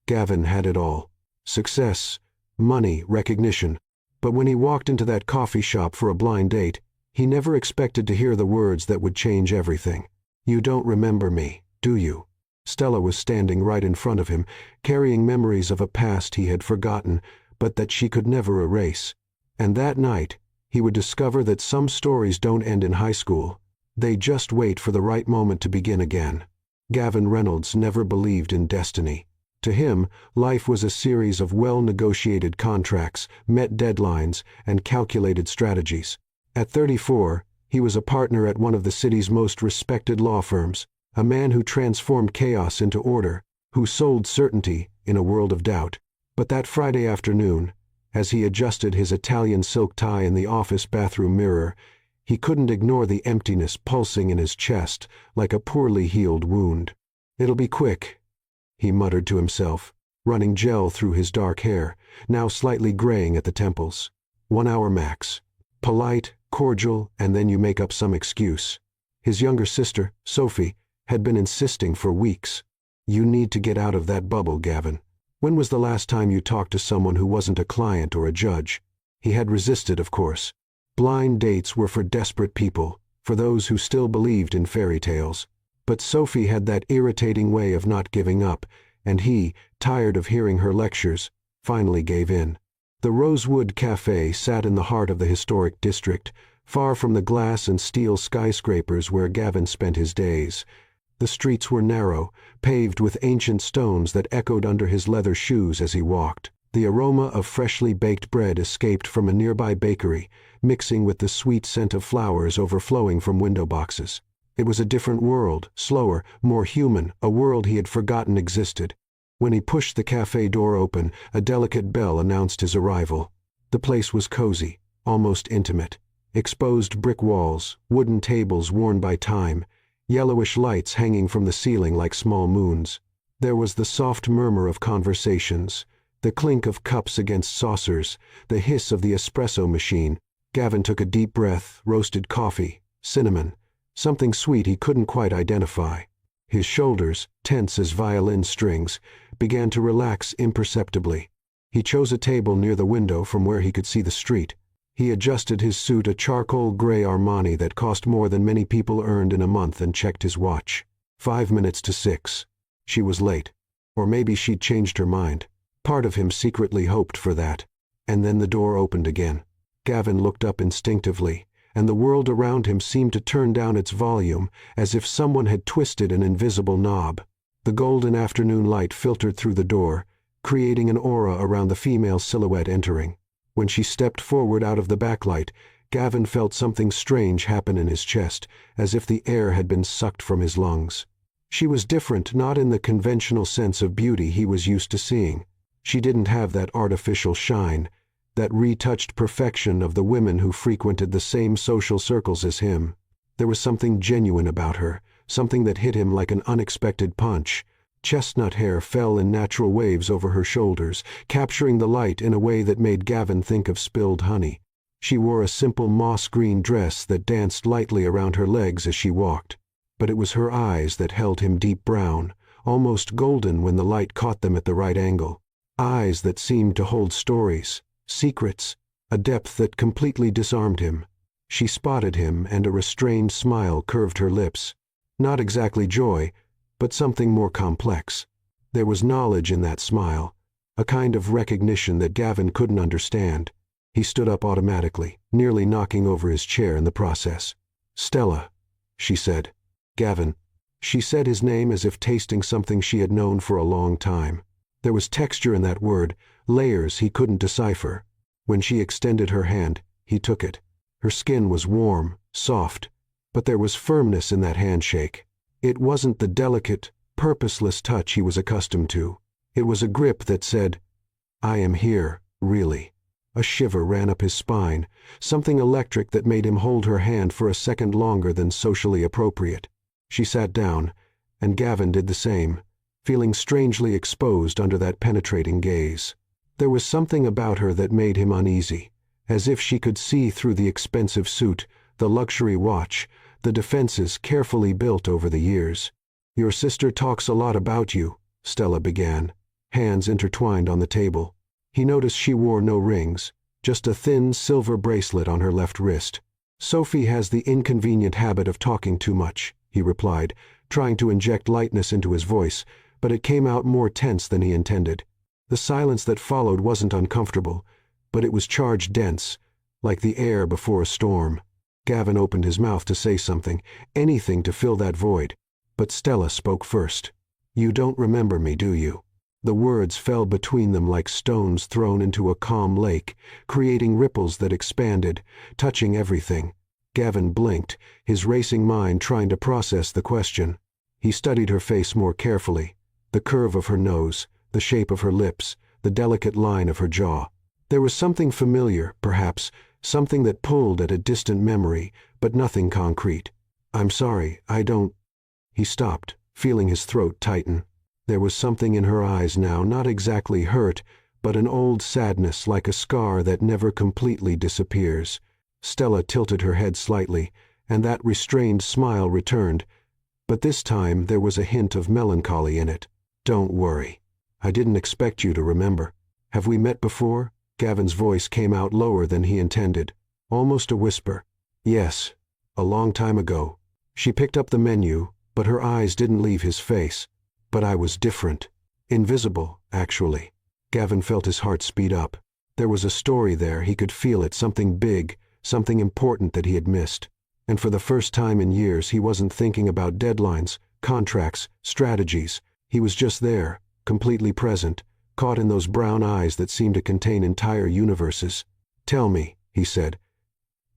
Gavin had it all. Success, money, recognition. But when he walked into that coffee shop for a blind date, he never expected to hear the words that would change everything. "You don't remember me, do you?" Stella was standing right in front of him, carrying memories of a past he had forgotten, but that she could never erase. And that night, he would discover that some stories don't end in high school. They just wait for the right moment to begin again. Gavin Reynolds never believed in destiny. To him, life was a series of well-negotiated contracts, met deadlines, and calculated strategies. At 34, he was a partner at one of the city's most respected law firms, a man who transformed chaos into order, who sold certainty in a world of doubt. But that Friday afternoon, as he adjusted his Italian silk tie in the office bathroom mirror, he couldn't ignore the emptiness pulsing in his chest like a poorly healed wound. "It'll be quick," he muttered to himself, running gel through his dark hair, now slightly graying at the temples. 1 hour max. Polite, cordial, and then you make up some excuse. His younger sister, Sophie, had been insisting for weeks. "You need to get out of that bubble, Gavin. When was the last time you talked to someone who wasn't a client or a judge?" He had resisted, of course. Blind dates were for desperate people, for those who still believed in fairy tales. But Sophie had that irritating way of not giving up, and he, tired of hearing her lectures, finally gave in. The Rosewood Café sat in the heart of the historic district, far from the glass and steel skyscrapers where Gavin spent his days. The streets were narrow, paved with ancient stones that echoed under his leather shoes as he walked. The aroma of freshly baked bread escaped from a nearby bakery, mixing with the sweet scent of flowers overflowing from window boxes. It was a different world, slower, more human, a world he had forgotten existed. When he pushed the cafe door open, a delicate bell announced his arrival. The place was cozy, almost intimate. Exposed brick walls, wooden tables worn by time, yellowish lights hanging from the ceiling like small moons. There was the soft murmur of conversations, the clink of cups against saucers, the hiss of the espresso machine. Gavin took a deep breath, roasted coffee, cinnamon, something sweet he couldn't quite identify. His shoulders, tense as violin strings, began to relax imperceptibly. He chose a table near the window from where he could see the street. He adjusted his suit, a charcoal gray Armani that cost more than many people earned in a month, and checked his watch. 5 minutes to 6. She was late. Or maybe she'd changed her mind. Part of him secretly hoped for that. And then the door opened again. Gavin looked up instinctively, and the world around him seemed to turn down its volume, as if someone had twisted an invisible knob. The golden afternoon light filtered through the door, creating an aura around the female silhouette entering. When she stepped forward out of the backlight, Gavin felt something strange happen in his chest, as if the air had been sucked from his lungs. She was different, not in the conventional sense of beauty he was used to seeing. She didn't have that artificial shine, that retouched perfection of the women who frequented the same social circles as him. There was something genuine about her, something that hit him like an unexpected punch. Chestnut hair fell in natural waves over her shoulders, capturing the light in a way that made Gavin think of spilled honey. She wore a simple moss-green dress that danced lightly around her legs as she walked. But it was her eyes that held him, deep brown, almost golden when the light caught them at the right angle. Eyes that seemed to hold stories, secrets, a depth that completely disarmed him. She spotted him, and a restrained smile curved her lips. Not exactly joy, but something more complex. There was knowledge in that smile, a kind of recognition that Gavin couldn't understand. He stood up automatically, nearly knocking over his chair in the process. "Stella," she said. "Gavin." She said his name as if tasting something she had known for a long time. There was texture in that word, layers he couldn't decipher. When she extended her hand, he took it. Her skin was warm, soft, but there was firmness in that handshake. It wasn't the delicate, purposeless touch he was accustomed to. It was a grip that said, "I am here, really." A shiver ran up his spine, something electric that made him hold her hand for a second longer than socially appropriate. She sat down, and Gavin did the same, feeling strangely exposed under that penetrating gaze. There was something about her that made him uneasy, as if she could see through the expensive suit, the luxury watch, the defenses carefully built over the years. "Your sister talks a lot about you," Stella began. hands intertwined on the table. He noticed she wore no rings, just a thin silver bracelet on her left wrist. "Sophie has the inconvenient habit of talking too much," he replied, trying to inject lightness into his voice, but it came out more tense than he intended. The silence that followed wasn't uncomfortable, but it was charged dense, like the air before a storm. Gavin opened his mouth to say something, anything to fill that void, but Stella spoke first. "You don't remember me, do you?" The words fell between them like stones thrown into a calm lake, creating ripples that expanded, touching everything. Gavin blinked, his racing mind trying to process the question. He studied her face more carefully, the curve of her nose, the shape of her lips, the delicate line of her jaw. There was something familiar, perhaps, something that pulled at a distant memory, but nothing concrete. "I'm sorry, I don't—" He stopped, feeling his throat tighten. There was something in her eyes now, not exactly hurt, but an old sadness like a scar that never completely disappears. Stella tilted her head slightly, and that restrained smile returned, but this time there was a hint of melancholy in it. "Don't worry. I didn't expect you to remember. Have we met before?" Gavin's voice came out lower than he intended, almost a whisper. "Yes, a long time ago." She picked up the menu, but her eyes didn't leave his face. "But I was different. Invisible, actually." Gavin felt his heart speed up. There was a story there, he could feel it, something big, something important that he had missed. And for the first time in years he wasn't thinking about deadlines, contracts, strategies. He was just there, completely present, caught in those brown eyes that seemed to contain entire universes. "Tell me," he said.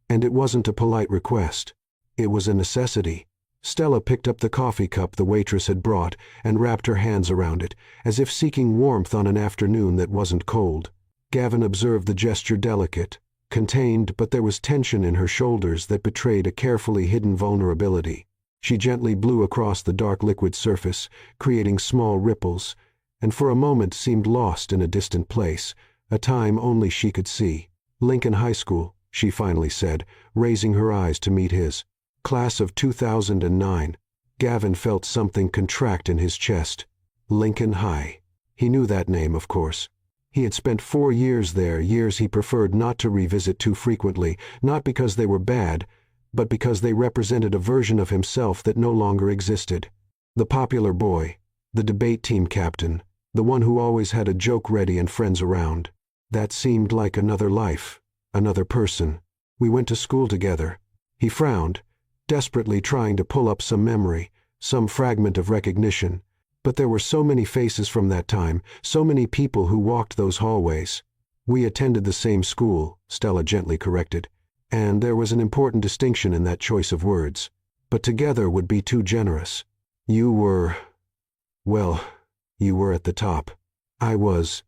And it wasn't a polite request. It was a necessity. Stella picked up the coffee cup the waitress had brought and wrapped her hands around it, as if seeking warmth on an afternoon that wasn't cold. Gavin observed the gesture delicate, contained, but there was tension in her shoulders that betrayed a carefully hidden vulnerability. She gently blew across the dark liquid surface, creating small ripples, and for a moment seemed lost in a distant place, a time only she could see. "Lincoln High School," she finally said, raising her eyes to meet his. "Class of 2009. Gavin felt something contract in his chest. Lincoln High. He knew that name, of course. He had spent 4 years there, years he preferred not to revisit too frequently, not because they were bad, but because they represented a version of himself that no longer existed. The popular boy, the debate team captain, the one who always had a joke ready and friends around. That seemed like another life, another person. "We went to school together." He frowned, desperately trying to pull up some memory, some fragment of recognition, but there were so many faces from that time, so many people who walked those hallways. "We attended the same school," Stella gently corrected, and there was an important distinction in that choice of words. "But together would be too generous. You were, well, you were at the top. I was—"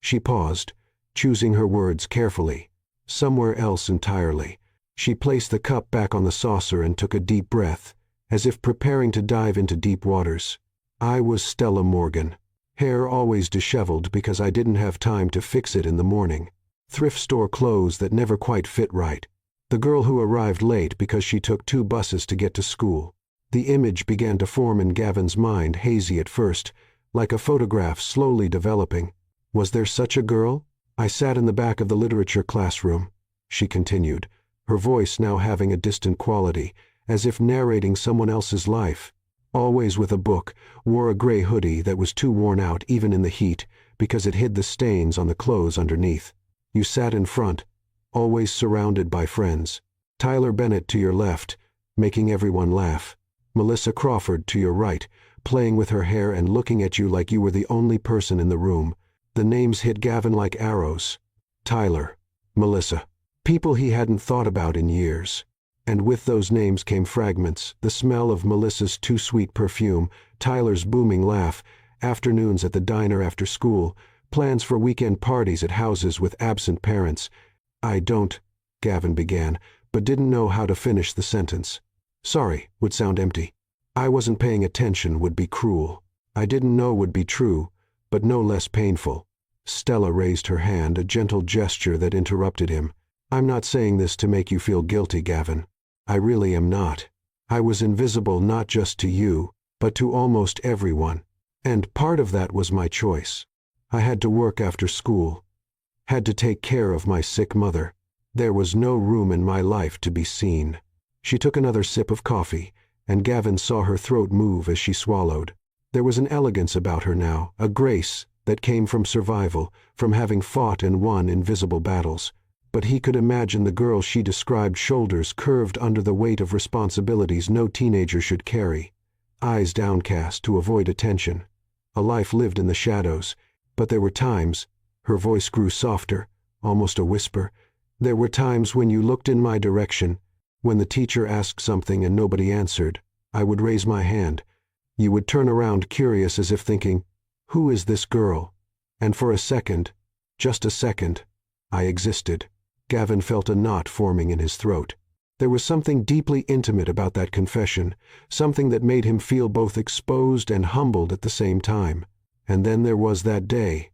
She paused, choosing her words carefully. "Somewhere else entirely." She placed the cup back on the saucer and took a deep breath, as if preparing to dive into deep waters. "I was Stella Morgan. Hair always disheveled because I didn't have time to fix it in the morning. Thrift store clothes that never quite fit right. The girl who arrived late because she took 2 buses to get to school." The image began to form in Gavin's mind, hazy at first, like a photograph slowly developing. "Was there such a girl? I sat in the back of the literature classroom," she continued, her voice now having a distant quality, as if narrating someone else's life. "Always with a book, wore a gray hoodie that was too worn out even in the heat because it hid the stains on the clothes underneath. You sat in front, always surrounded by friends. Tyler Bennett to your left, making everyone laugh. Melissa Crawford to your right, playing with her hair and looking at you like you were the only person in the room." The names hit Gavin like arrows. Tyler, Melissa. People he hadn't thought about in years. And with those names came fragments, the smell of Melissa's too sweet perfume, Tyler's booming laugh, afternoons at the diner after school, plans for weekend parties at houses with absent parents. "I don't," Gavin began, but didn't know how to finish the sentence. "Sorry" would sound empty. "I wasn't paying attention" would be cruel. "I didn't know" would be true, but no less painful. Stella raised her hand, a gentle gesture that interrupted him. "I'm not saying this to make you feel guilty, Gavin. I really am not. I was invisible not just to you, but to almost everyone. And part of that was my choice. I had to work after school, had to take care of my sick mother. There was no room in my life to be seen. She took another sip of coffee, and Gavin saw her throat move as she swallowed. There was an elegance about her now, a grace that came from survival, from having fought and won invisible battles. But he could imagine the girl she described, shoulders curved under the weight of responsibilities no teenager should carry, eyes downcast to avoid attention, a life lived in the shadows. But there were times, her voice grew softer, almost a whisper, there were times when you looked in my direction, when the teacher asked something and nobody answered, I would raise my hand. You would turn around curious as if thinking, who is this girl? And for a second, just a second, I existed. Gavin felt a knot forming in his throat. There was something deeply intimate about that confession, something that made him feel both exposed and humbled at the same time. And then there was that day,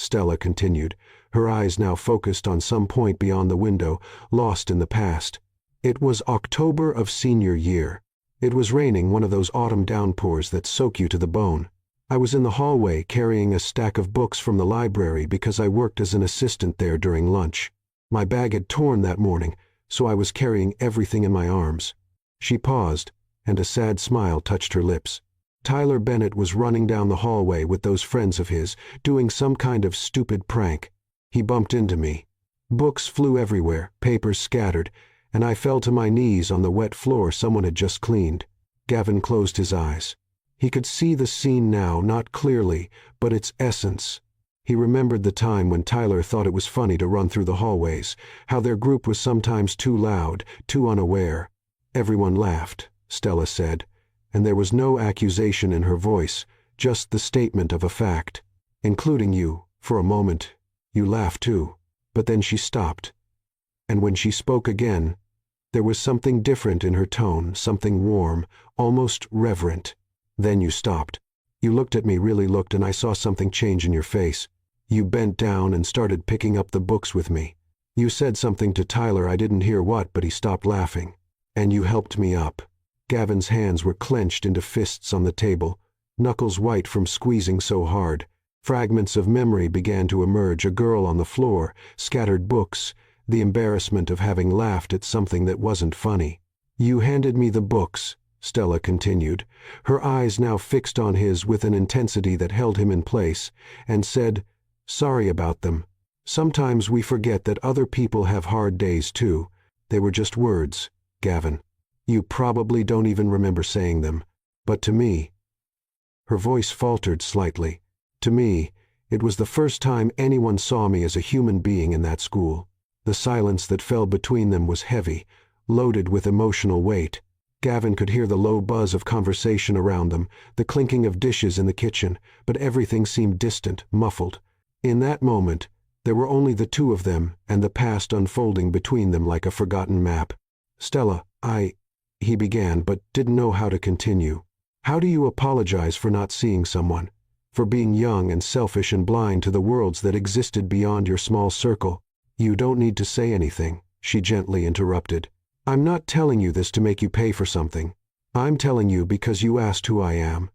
Stella continued, her eyes now focused on some point beyond the window, lost in the past. It was October of senior year. It was raining, one of those autumn downpours that soak you to the bone. I was in the hallway carrying a stack of books from the library because I worked as an assistant there during lunch. My bag had torn that morning, so I was carrying everything in my arms. She paused, and a sad smile touched her lips. Tyler Bennett was running down the hallway with those friends of his, doing some kind of stupid prank. He bumped into me. Books flew everywhere, papers scattered, and I fell to my knees on the wet floor someone had just cleaned. Gavin closed his eyes. He could see the scene now, not clearly, but its essence. He remembered the time when Tyler thought it was funny to run through the hallways, how their group was sometimes too loud, too unaware. Everyone laughed, Stella said, and there was no accusation in her voice, just the statement of a fact. Including you, for a moment. You laughed too. But then she stopped. And when she spoke again, there was something different in her tone, something warm, almost reverent. Then you stopped. You looked at me, really looked, and I saw something change in your face. You bent down and started picking up the books with me. You said something to Tyler, I didn't hear what, but he stopped laughing. And you helped me up. Gavin's hands were clenched into fists on the table, knuckles white from squeezing so hard. Fragments of memory began to emerge, a girl on the floor, scattered books, the embarrassment of having laughed at something that wasn't funny. You handed me the books, Stella continued, her eyes now fixed on his with an intensity that held him in place, and said, sorry about them. Sometimes we forget that other people have hard days too. They were just words, Gavin. You probably don't even remember saying them. But to me, her voice faltered slightly. To me, it was the first time anyone saw me as a human being in that school. The silence that fell between them was heavy, loaded with emotional weight. Gavin could hear the low buzz of conversation around them, the clinking of dishes in the kitchen, but everything seemed distant, muffled. In that moment, there were only the two of them and the past unfolding between them like a forgotten map. Stella, he began, but didn't know how to continue. How do you apologize for not seeing someone? For being young and selfish and blind to the worlds that existed beyond your small circle? You don't need to say anything, she gently interrupted. I'm not telling you this to make you pay for something. I'm telling you because you asked who I am.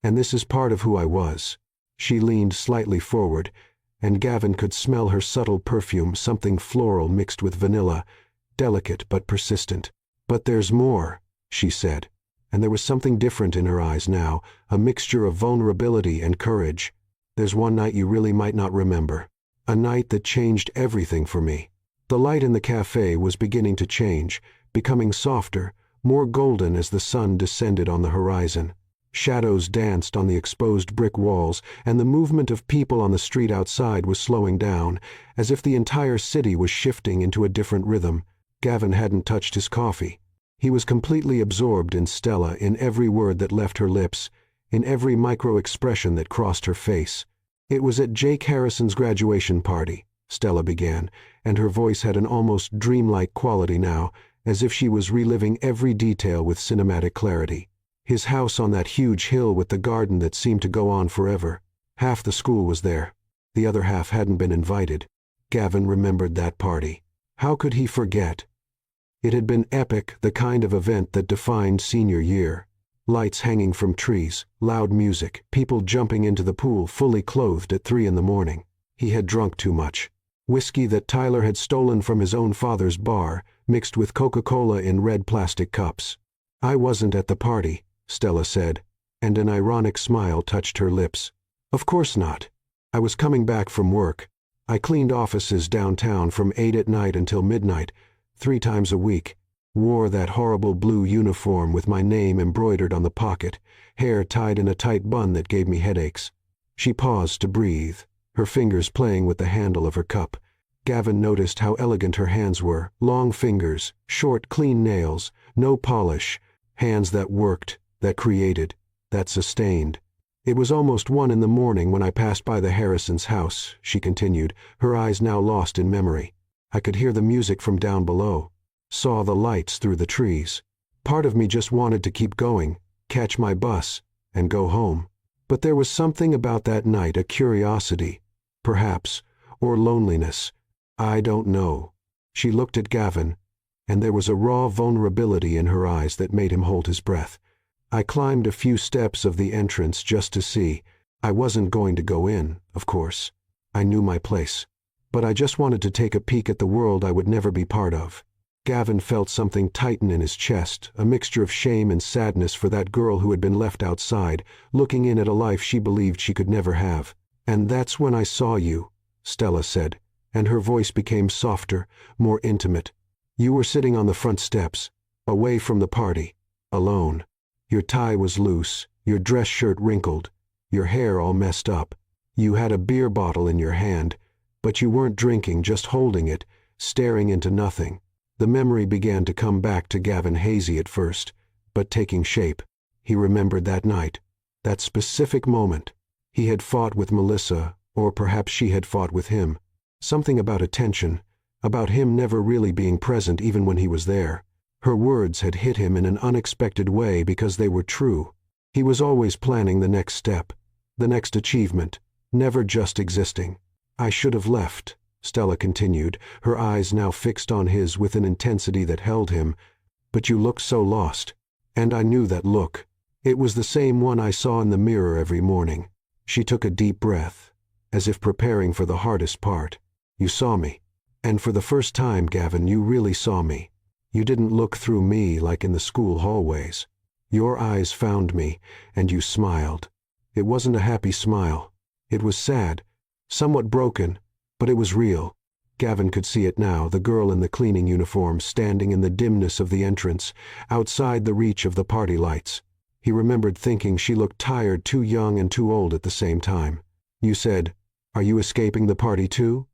And this is part of who I was. She leaned slightly forward, and Gavin could smell her subtle perfume, something floral mixed with vanilla, delicate but persistent. But there's more, she said, and there was something different in her eyes now, a mixture of vulnerability and courage. There's one night you really might not remember. A night that changed everything for me. The light in the cafe was beginning to change, becoming softer, more golden as the sun descended on the horizon. Shadows danced on the exposed brick walls, and the movement of people on the street outside was slowing down, as if the entire city was shifting into a different rhythm. Gavin hadn't touched his coffee. He was completely absorbed in Stella, in every word that left her lips, in every micro-expression that crossed her face. It was at Jake Harrison's graduation party, Stella began, and her voice had an almost dreamlike quality now, as if she was reliving every detail with cinematic clarity. His house on that huge hill with the garden that seemed to go on forever. Half the school was there. The other half hadn't been invited. Gavin remembered that party. How could he forget? It had been epic, the kind of event that defined senior year. Lights hanging from trees, loud music, people jumping into the pool fully clothed at 3 in the morning. He had drunk too much. Whiskey that Tyler had stolen from his own father's bar, mixed with Coca-Cola in red plastic cups. "I wasn't at the party," Stella said, and an ironic smile touched her lips. "Of course not. I was coming back from work. I cleaned offices downtown from 8 at night until midnight, 3 times a week. Wore that horrible blue uniform with my name embroidered on the pocket, hair tied in a tight bun that gave me headaches." She paused to breathe, her fingers playing with the handle of her cup. Gavin noticed how elegant her hands were, long fingers, short, clean nails, no polish, hands that worked, that created, that sustained. "It was almost 1 in the morning when I passed by the Harrisons' house," she continued, her eyes now lost in memory. "I could hear the music from down below, saw the lights through the trees. Part of me just wanted to keep going, catch my bus, and go home. But there was something about that night, a curiosity, perhaps, or loneliness. I don't know." She looked at Gavin, and there was a raw vulnerability in her eyes that made him hold his breath. "I climbed a few steps of the entrance just to see. I wasn't going to go in, of course. I knew my place. But I just wanted to take a peek at the world I would never be part of." Gavin felt something tighten in his chest, a mixture of shame and sadness for that girl who had been left outside, looking in at a life she believed she could never have. "And that's when I saw you," Stella said, and her voice became softer, more intimate. "You were sitting on the front steps, away from the party, alone. Your tie was loose, your dress shirt wrinkled, your hair all messed up. You had a beer bottle in your hand, but you weren't drinking, just holding it, staring into nothing." The memory began to come back to Gavin, hazy at first, but taking shape. He remembered that night, that specific moment. He had fought with Melissa, or perhaps she had fought with him. Something about attention, about him never really being present even when he was there. Her words had hit him in an unexpected way because they were true. He was always planning the next step, the next achievement, never just existing. "I should have left," Stella continued, her eyes now fixed on his with an intensity that held him. "But you looked so lost. And I knew that look. It was the same one I saw in the mirror every morning." She took a deep breath, as if preparing for the hardest part. "You saw me. And for the first time, Gavin, you really saw me. You didn't look through me like in the school hallways. Your eyes found me, and you smiled. It wasn't a happy smile. It was sad, somewhat broken, but it was real." Gavin could see it now, the girl in the cleaning uniform standing in the dimness of the entrance, outside the reach of the party lights. He remembered thinking she looked tired, too young and too old at the same time. "You said, 'Are you escaping the party too?'"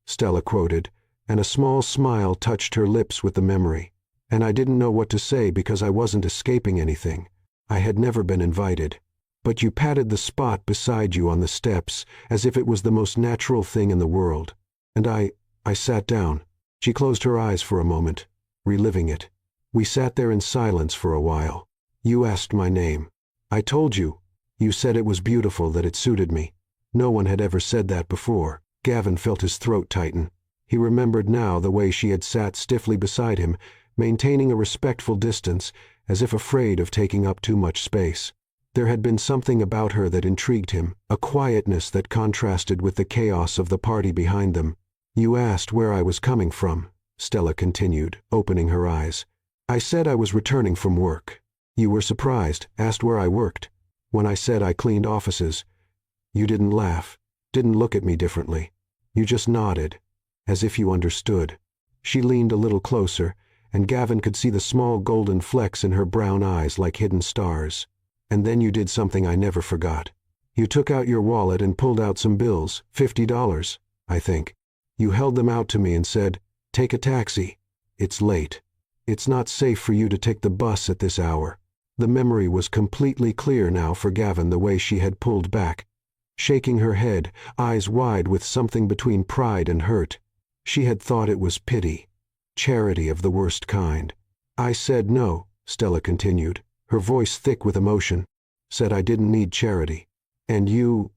Stella quoted, and a small smile touched her lips with the memory. "And I didn't know what to say because I wasn't escaping anything. I had never been invited. But you patted the spot beside you on the steps as if it was the most natural thing in the world. And I sat down." She closed her eyes for a moment, reliving it. "We sat there in silence for a while. You asked my name. I told you. You said it was beautiful, that it suited me. No one had ever said that before." Gavin felt his throat tighten. He remembered now the way she had sat stiffly beside him, maintaining a respectful distance, as if afraid of taking up too much space. There had been something about her that intrigued him, a quietness that contrasted with the chaos of the party behind them. "You asked where I was coming from," Stella continued, opening her eyes. "I said I was returning from work. You were surprised, asked where I worked. When I said I cleaned offices, you didn't laugh, didn't look at me differently. You just nodded, as if you understood." She leaned a little closer, and Gavin could see the small golden flecks in her brown eyes like hidden stars. "And then you did something I never forgot. You took out your wallet and pulled out some bills, $50, I think. You held them out to me and said, 'Take a taxi. It's late. It's not safe for you to take the bus at this hour.'" The memory was completely clear now for Gavin, the way she had pulled back, shaking her head, eyes wide with something between pride and hurt. She had thought it was pity, charity of the worst kind. "I said no," Stella continued, her voice thick with emotion. "Said I didn't need charity. And you—"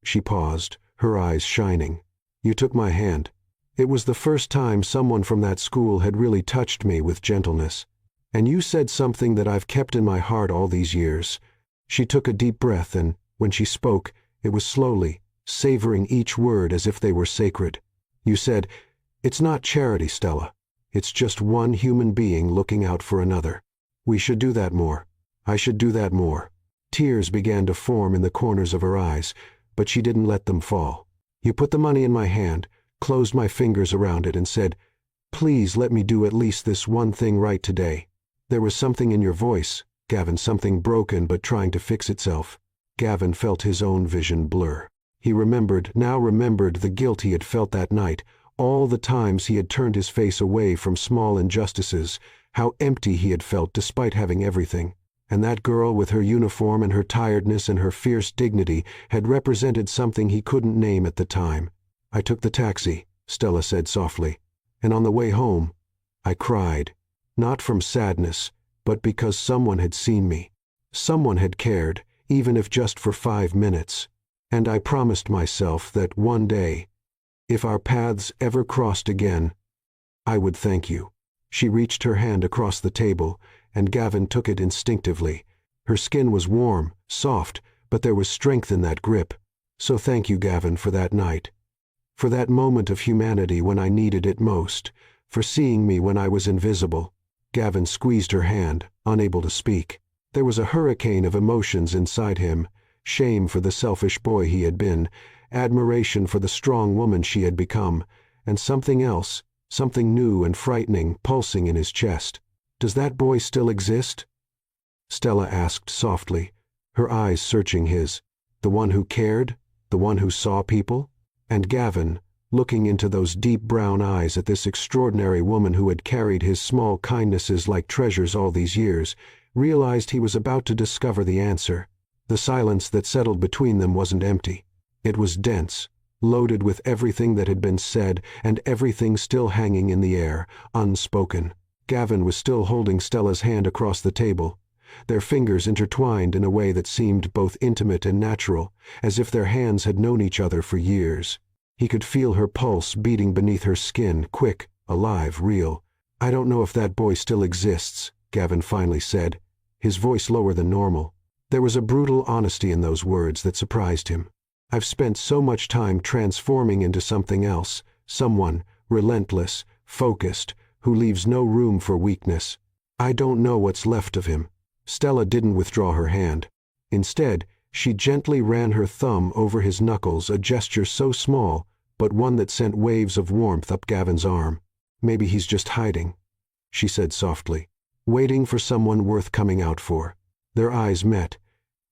She paused, her eyes shining. "You took my hand. It was the first time someone from that school had really touched me with gentleness. And you said something that I've kept in my heart all these years." She took a deep breath, and when she spoke, it was slowly, savoring each word as if they were sacred. "You said, 'It's not charity, Stella. It's just one human being looking out for another.' We should do that more. I should do that more." Tears began to form in the corners of her eyes, but she didn't let them fall. "You put the money in my hand, closed my fingers around it, and said, 'Please let me do at least this one thing right today.' There was something in your voice, Gavin, something broken but trying to fix itself." Gavin felt his own vision blur. He remembered the guilt he had felt that night, all the times he had turned his face away from small injustices, how empty he had felt despite having everything. And that girl with her uniform and her tiredness and her fierce dignity had represented something he couldn't name at the time. "I took the taxi," Stella said softly, "and on the way home, I cried. Not from sadness, but because someone had seen me. Someone had cared, even if just for 5 minutes. And I promised myself that one day, if our paths ever crossed again, I would thank you." She reached her hand across the table, and Gavin took it instinctively. Her skin was warm, soft, but there was strength in that grip. "So thank you, Gavin, for that night. For that moment of humanity when I needed it most. For seeing me when I was invisible." Gavin squeezed her hand, unable to speak. There was a hurricane of emotions inside him: shame for the selfish boy he had been, admiration for the strong woman she had become, and something else, something new and frightening, pulsing in his chest. "Does that boy still exist?" Stella asked softly, her eyes searching his. "The one who cared? The one who saw people?" And Gavin, looking into those deep brown eyes at this extraordinary woman who had carried his small kindnesses like treasures all these years, realized he was about to discover the answer. The silence that settled between them wasn't empty. It was dense, loaded with everything that had been said and everything still hanging in the air, unspoken. Gavin was still holding Stella's hand across the table, their fingers intertwined in a way that seemed both intimate and natural, as if their hands had known each other for years. He could feel her pulse beating beneath her skin, quick, alive, real. "I don't know if that boy still exists," Gavin finally said, his voice lower than normal. There was a brutal honesty in those words that surprised him. "I've spent so much time transforming into something else, someone relentless, focused, who leaves no room for weakness. I don't know what's left of him." Stella didn't withdraw her hand. Instead, she gently ran her thumb over his knuckles, a gesture so small, but one that sent waves of warmth up Gavin's arm. "Maybe he's just hiding," she said softly, "waiting for someone worth coming out for." Their eyes met,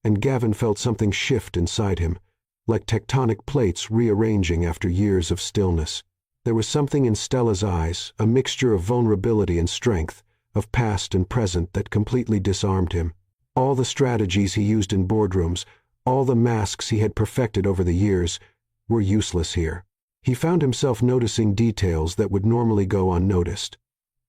and Gavin felt something shift inside him, like tectonic plates rearranging after years of stillness. There was something in Stella's eyes, a mixture of vulnerability and strength, of past and present, that completely disarmed him. All the strategies he used in boardrooms, all the masks he had perfected over the years, were useless here. He found himself noticing details that would normally go unnoticed.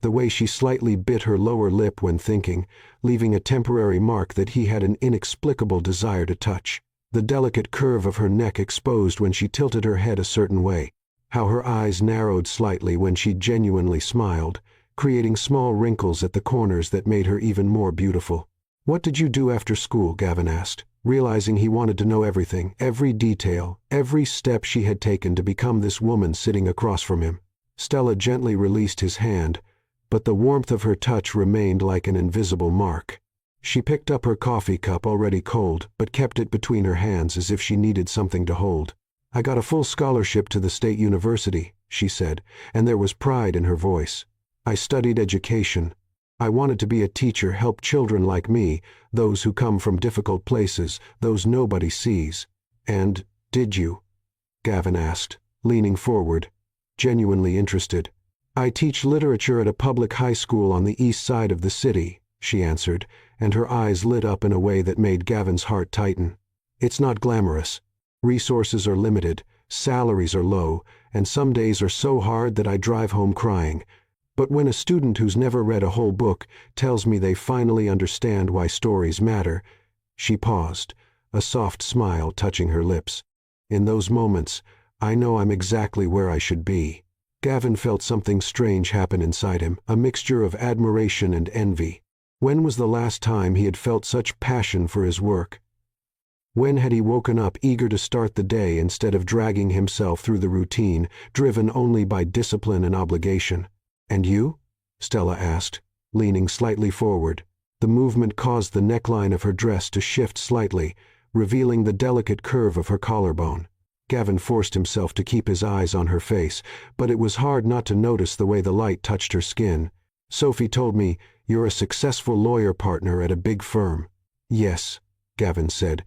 The way she slightly bit her lower lip when thinking, leaving a temporary mark that he had an inexplicable desire to touch. The delicate curve of her neck exposed when she tilted her head a certain way. How her eyes narrowed slightly when she genuinely smiled, creating small wrinkles at the corners that made her even more beautiful. "What did you do after school?" Gavin asked, realizing he wanted to know everything, every detail, every step she had taken to become this woman sitting across from him. Stella gently released his hand, but the warmth of her touch remained like an invisible mark. She picked up her coffee cup, already cold, but kept it between her hands as if she needed something to hold. "I got a full scholarship to the state university," she said, and there was pride in her voice. "I studied education. I wanted to be a teacher, help children like me, those who come from difficult places, those nobody sees." "And did you?" Gavin asked, leaning forward, genuinely interested. "I teach literature at a public high school on the east side of the city," she answered, and her eyes lit up in a way that made Gavin's heart tighten. "It's not glamorous. Resources are limited, salaries are low, and some days are so hard that I drive home crying. But when a student who's never read a whole book tells me they finally understand why stories matter—" She paused, a soft smile touching her lips. "In those moments, I know I'm exactly where I should be." Gavin felt something strange happen inside him, a mixture of admiration and envy. When was the last time he had felt such passion for his work? When had he woken up eager to start the day instead of dragging himself through the routine, driven only by discipline and obligation? "And you?" Stella asked, leaning slightly forward. The movement caused the neckline of her dress to shift slightly, revealing the delicate curve of her collarbone. Gavin forced himself to keep his eyes on her face, but it was hard not to notice the way the light touched her skin. "Sophie told me you're a successful lawyer partner at a big firm." "Yes," Gavin said,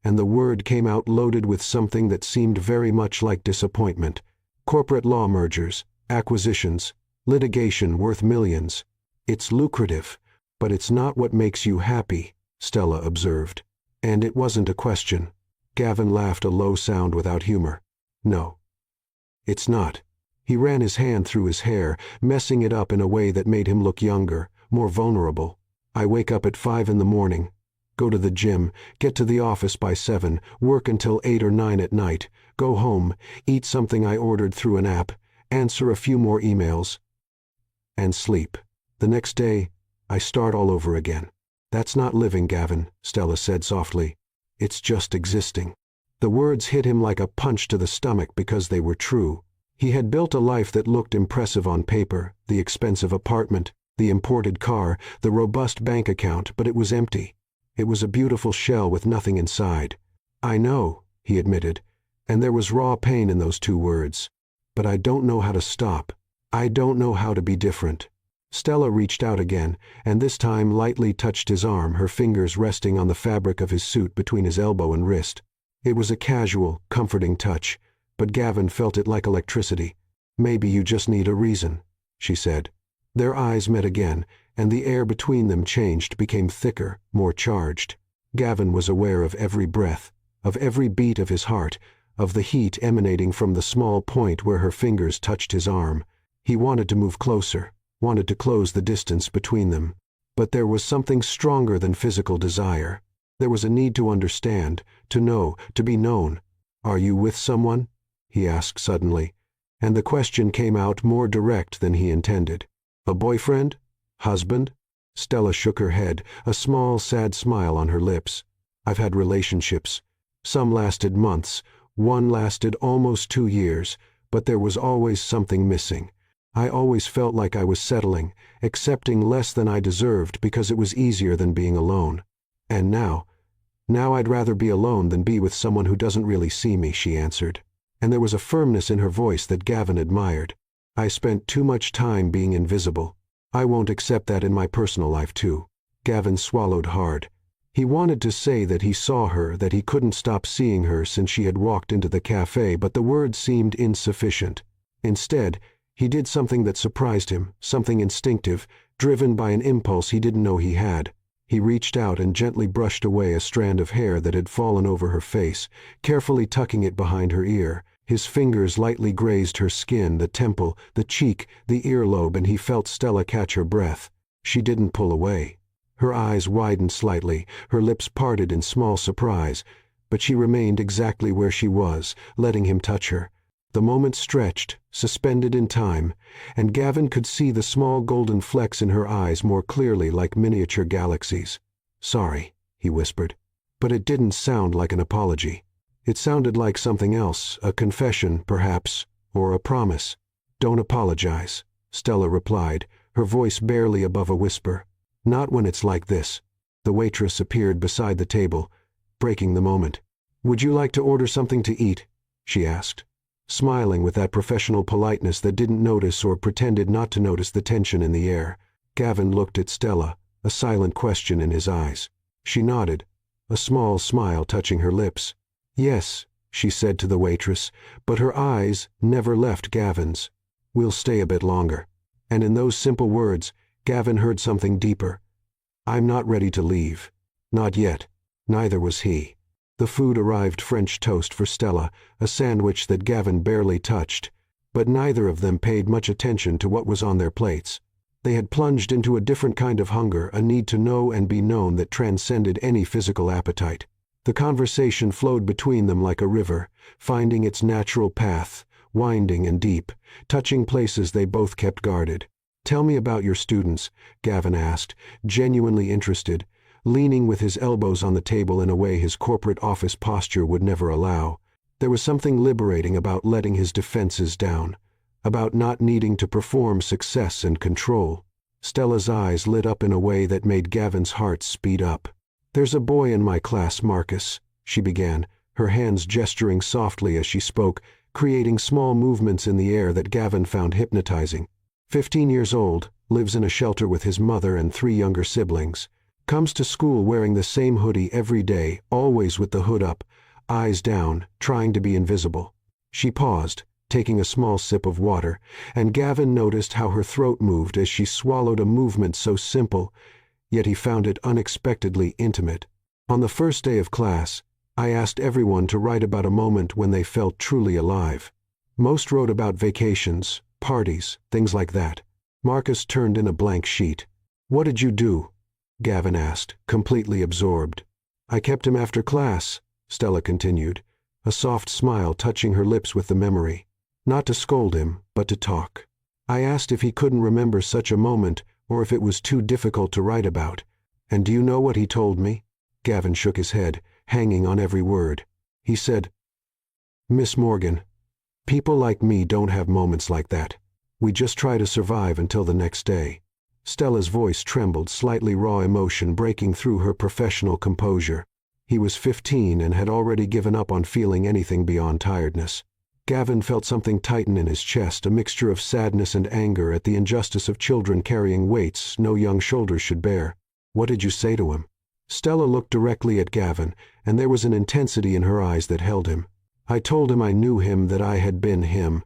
and the word came out loaded with something that seemed very much like disappointment. "Corporate law mergers, acquisitions, litigation worth millions. It's lucrative, but it's not what makes you happy," Stella observed. And it wasn't a question. Gavin laughed, a low sound without humor. "No, it's not." He ran his hand through his hair, messing it up in a way that made him look younger, more vulnerable. "I wake up at 5 in the morning, go to the gym, get to the office by 7, work until 8 or 9 at night, go home, eat something I ordered through an app, answer a few more emails, and sleep. The next day, I start all over again." "That's not living, Gavin," Stella said softly. "It's just existing." The words hit him like a punch to the stomach because they were true. He had built a life that looked impressive on paper, the expensive apartment, the imported car, the robust bank account, but it was empty. It was a beautiful shell with nothing inside. "I know," he admitted, and there was raw pain in those two words. "But I don't know how to stop. I don't know how to be different." Stella reached out again, and this time lightly touched his arm, her fingers resting on the fabric of his suit between his elbow and wrist. It was a casual, comforting touch, but Gavin felt it like electricity. "Maybe you just need a reason," she said. Their eyes met again, and the air between them changed, became thicker, more charged. Gavin was aware of every breath, of every beat of his heart, of the heat emanating from the small point where her fingers touched his arm. He wanted to move closer, wanted to close the distance between them. But there was something stronger than physical desire. There was a need to understand, to know, to be known. "Are you with someone?" he asked suddenly, and the question came out more direct than he intended. "A boyfriend? Husband?" Stella shook her head, a small, sad smile on her lips. "I've had relationships. Some lasted months, one lasted almost 2 years, but there was always something missing. I always felt like I was settling, accepting less than I deserved because it was easier than being alone. And now I'd rather be alone than be with someone who doesn't really see me," she answered. And there was a firmness in her voice that Gavin admired. "I spent too much time being invisible. I won't accept that in my personal life too." Gavin swallowed hard. He wanted to say that he saw her, that he couldn't stop seeing her since she had walked into the cafe, but the words seemed insufficient. Instead, he did something that surprised him, something instinctive, driven by an impulse he didn't know he had. He reached out and gently brushed away a strand of hair that had fallen over her face, carefully tucking it behind her ear. His fingers lightly grazed her skin, the temple, the cheek, the earlobe, and he felt Stella catch her breath. She didn't pull away. Her eyes widened slightly, her lips parted in small surprise, but she remained exactly where she was, letting him touch her. The moment stretched, suspended in time, and Gavin could see the small golden flecks in her eyes more clearly, like miniature galaxies. "Sorry," he whispered. But it didn't sound like an apology. It sounded like something else, a confession, perhaps, or a promise. "Don't apologize," Stella replied, her voice barely above a whisper. "Not when it's like this." The waitress appeared beside the table, breaking the moment. "Would you like to order something to eat?" she asked, smiling with that professional politeness that didn't notice or pretended not to notice the tension in the air. Gavin looked at Stella, a silent question in his eyes. She nodded, a small smile touching her lips. "Yes," she said to the waitress, but her eyes never left Gavin's. "We'll stay a bit longer." And in those simple words, Gavin heard something deeper. "I'm not ready to leave." Not yet. Neither was he. The food arrived, French toast for Stella, a sandwich that Gavin barely touched, but neither of them paid much attention to what was on their plates. They had plunged into a different kind of hunger, a need to know and be known that transcended any physical appetite. The conversation flowed between them like a river, finding its natural path, winding and deep, touching places they both kept guarded. Tell me about your students, Gavin asked, genuinely interested, leaning with his elbows on the table in a way his corporate office posture would never allow. There was something liberating about letting his defenses down, about not needing to perform success and control. Stella's eyes lit up in a way that made Gavin's heart speed up. "There's a boy in my class, Marcus," she began, her hands gesturing softly as she spoke, creating small movements in the air that Gavin found hypnotizing. 15 years old, lives in a shelter with his mother and 3 younger siblings. Comes to school wearing the same hoodie every day, always with the hood up, eyes down, trying to be invisible. She paused, taking a small sip of water, and Gavin noticed how her throat moved as she swallowed, a movement so simple, yet he found it unexpectedly intimate. On the first day of class, I asked everyone to write about a moment when they felt truly alive. Most wrote about vacations, parties, things like that. Marcus turned in a blank sheet. "What did you do?" Gavin asked, completely absorbed. "I kept him after class," Stella continued, a soft smile touching her lips with the memory. "Not to scold him, but to talk. I asked if he couldn't remember such a moment or if it was too difficult to write about. And do you know what he told me?" Gavin shook his head, hanging on every word. He said, "Miss Morgan, people like me don't have moments like that. We just try to survive until the next day." Stella's voice trembled, slightly raw emotion breaking through her professional composure. He was 15 and had already given up on feeling anything beyond tiredness. Gavin felt something tighten in his chest, a mixture of sadness and anger at the injustice of children carrying weights no young shoulders should bear. "What did you say to him?" Stella looked directly at Gavin, and there was an intensity in her eyes that held him. "I told him I knew him, that I had been him,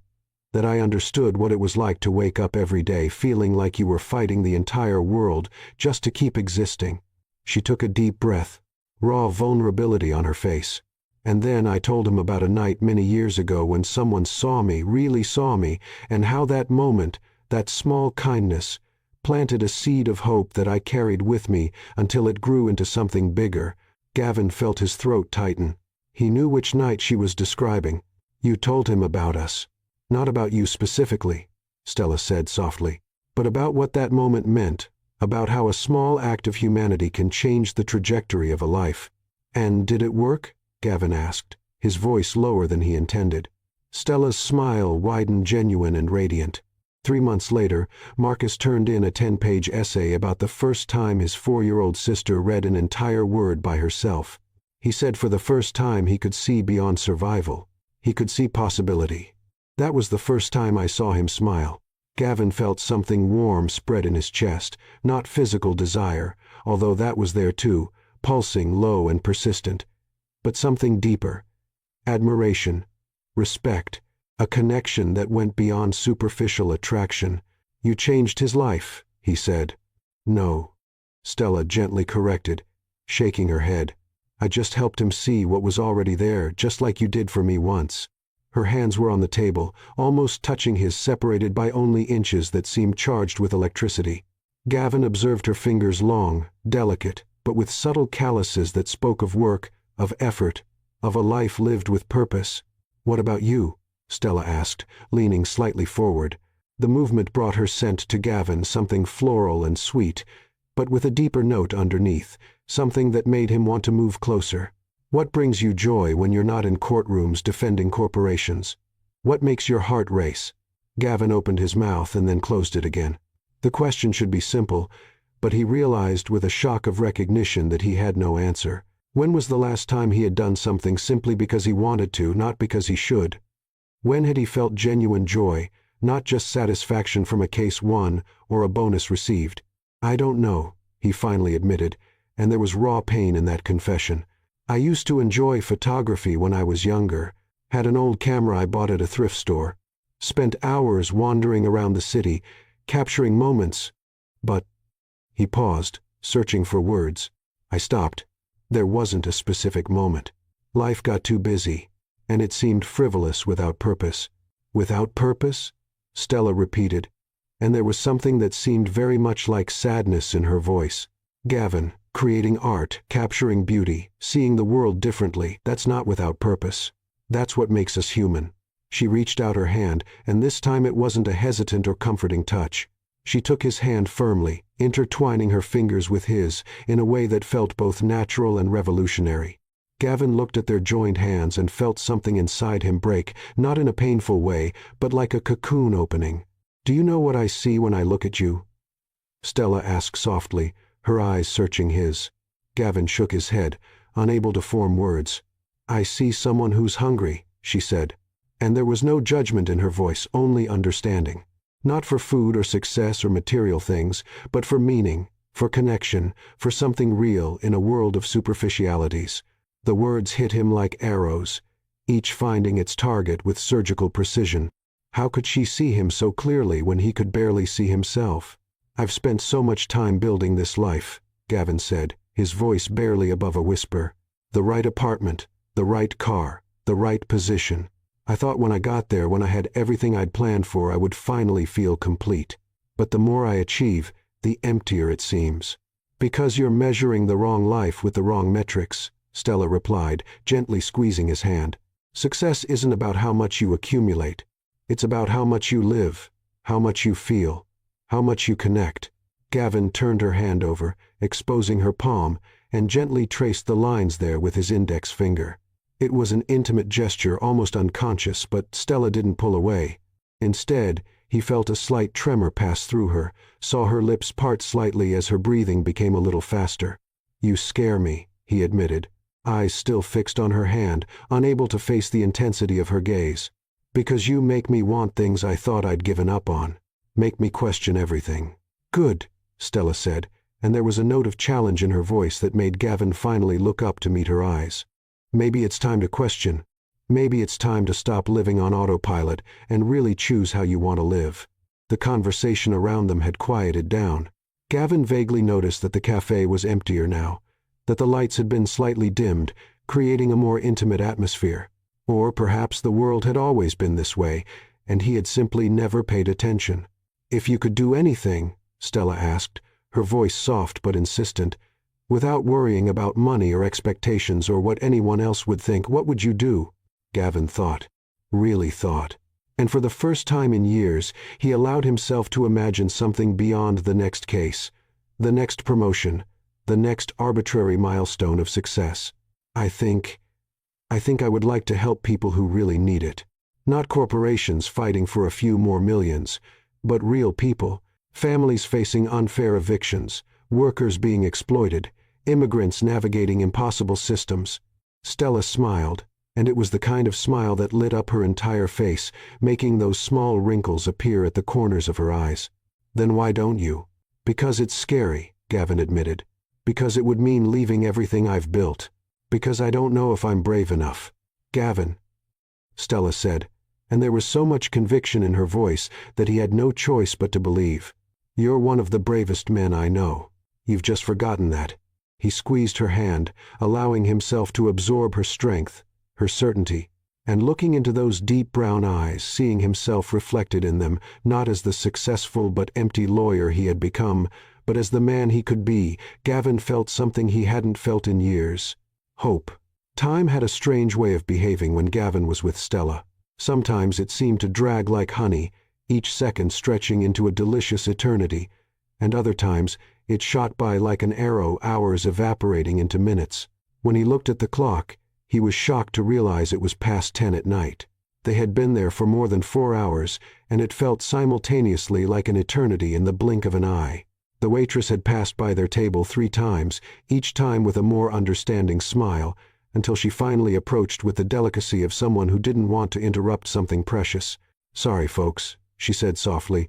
that I understood what it was like to wake up every day feeling like you were fighting the entire world just to keep existing." She took a deep breath, raw vulnerability on her face. "And then I told him about a night many years ago when someone saw me, really saw me, and how that moment, that small kindness, planted a seed of hope that I carried with me until it grew into something bigger." Gavin felt his throat tighten. He knew which night she was describing. "You told him about us. Not about you specifically," Stella said softly, "but about what that moment meant, about how a small act of humanity can change the trajectory of a life." "And did it work?" Gavin asked, his voice lower than he intended. Stella's smile widened, genuine and radiant. 3 months later, Marcus turned in a 10-page essay about the first time his 4-year-old sister read an entire word by herself. He said for the first time he could see beyond survival. He could see possibility. "That was the first time I saw him smile." Gavin felt something warm spread in his chest, not physical desire, although that was there too, pulsing low and persistent, but something deeper. Admiration, respect, a connection that went beyond superficial attraction. "You changed his life," he said. "No," Stella gently corrected, shaking her head. "I just helped him see what was already there, just like you did for me once." Her hands were on the table, almost touching his, separated by only inches that seemed charged with electricity. Gavin observed her fingers, long, delicate, but with subtle calluses that spoke of work, of effort, of a life lived with purpose. "What about you?" Stella asked, leaning slightly forward. The movement brought her scent to Gavin, something floral and sweet, but with a deeper note underneath, something that made him want to move closer. "What brings you joy when you're not in courtrooms defending corporations? What makes your heart race?" Gavin opened his mouth and then closed it again. The question should be simple, but he realized with a shock of recognition that he had no answer. When was the last time he had done something simply because he wanted to, not because he should? When had he felt genuine joy, not just satisfaction from a case won or a bonus received? "I don't know," he finally admitted, and there was raw pain in that confession. "I used to enjoy photography when I was younger, had an old camera I bought at a thrift store, spent hours wandering around the city, capturing moments, but—" He paused, searching for words. I stopped. There wasn't a specific moment. Life got too busy, and it seemed frivolous without purpose. "Without purpose?" Stella repeated, and there was something that seemed very much like sadness in her voice. "Gavin, creating art, capturing beauty, seeing the world differently, that's not without purpose. That's what makes us human." She reached out her hand, and this time it wasn't a hesitant or comforting touch. She took his hand firmly, intertwining her fingers with his in a way that felt both natural and revolutionary. Gavin looked at their joined hands and felt something inside him break, not in a painful way, but like a cocoon opening. "Do you know what I see when I look at you?" Stella asked softly, her eyes searching his. Gavin shook his head, unable to form words. "I see someone who's hungry," she said. And there was no judgment in her voice, only understanding. Not for food or success or material things, but for meaning, for connection, for something real in a world of superficialities. The words hit him like arrows, each finding its target with surgical precision. How could she see him so clearly when he could barely see himself? "I've spent so much time building this life," Gavin said, his voice barely above a whisper. "The right apartment, the right car, the right position. I thought when I got there, when I had everything I'd planned for, I would finally feel complete. But the more I achieve, the emptier it seems." "Because you're measuring the wrong life with the wrong metrics," Stella replied, gently squeezing his hand. "Success isn't about how much you accumulate. It's about how much you live, how much you feel, how much you connect." Gavin turned her hand over, exposing her palm, and gently traced the lines there with his index finger. It was an intimate gesture, almost unconscious, but Stella didn't pull away. Instead, he felt a slight tremor pass through her, saw her lips part slightly as her breathing became a little faster. "You scare me," he admitted, eyes still fixed on her hand, unable to face the intensity of her gaze. "Because you make me want things I thought I'd given up on. Make me question everything." "Good," Stella said, and there was a note of challenge in her voice that made Gavin finally look up to meet her eyes. "Maybe it's time to question. Maybe it's time to stop living on autopilot and really choose how you want to live." The conversation around them had quieted down. Gavin vaguely noticed that the cafe was emptier now, that the lights had been slightly dimmed, creating a more intimate atmosphere. Or perhaps the world had always been this way, and he had simply never paid attention. "If you could do anything," Stella asked, her voice soft but insistent, "without worrying about money or expectations or what anyone else would think, what would you do?" Gavin thought, really thought. And for the first time in years, he allowed himself to imagine something beyond the next case, the next promotion, the next arbitrary milestone of success. I think I would like to help people who really need it. Not corporations fighting for a few more millions, but real people, families facing unfair evictions, workers being exploited, immigrants navigating impossible systems." Stella smiled, and it was the kind of smile that lit up her entire face, making those small wrinkles appear at the corners of her eyes. "Then why don't you?" "Because it's scary," Gavin admitted. "Because it would mean leaving everything I've built. Because I don't know if I'm brave enough." "Gavin," Stella said, and there was so much conviction in her voice that he had no choice but to believe. "You're one of the bravest men I know. You've just forgotten that." He squeezed her hand, allowing himself to absorb her strength, her certainty, and looking into those deep brown eyes, seeing himself reflected in them, not as the successful but empty lawyer he had become, but as the man he could be, Gavin felt something he hadn't felt in years. Hope. Time had a strange way of behaving when Gavin was with Stella. Sometimes it seemed to drag like honey, each second stretching into a delicious eternity, and other times it shot by like an arrow, hours evaporating into minutes. When he looked at the clock, he was shocked to realize it was past 10 at night. They had been there for more than 4 hours, and it felt simultaneously like an eternity in the blink of an eye. The waitress had passed by their table 3 times, each time with a more understanding smile, until she finally approached with the delicacy of someone who didn't want to interrupt something precious. "Sorry, folks," she said softly,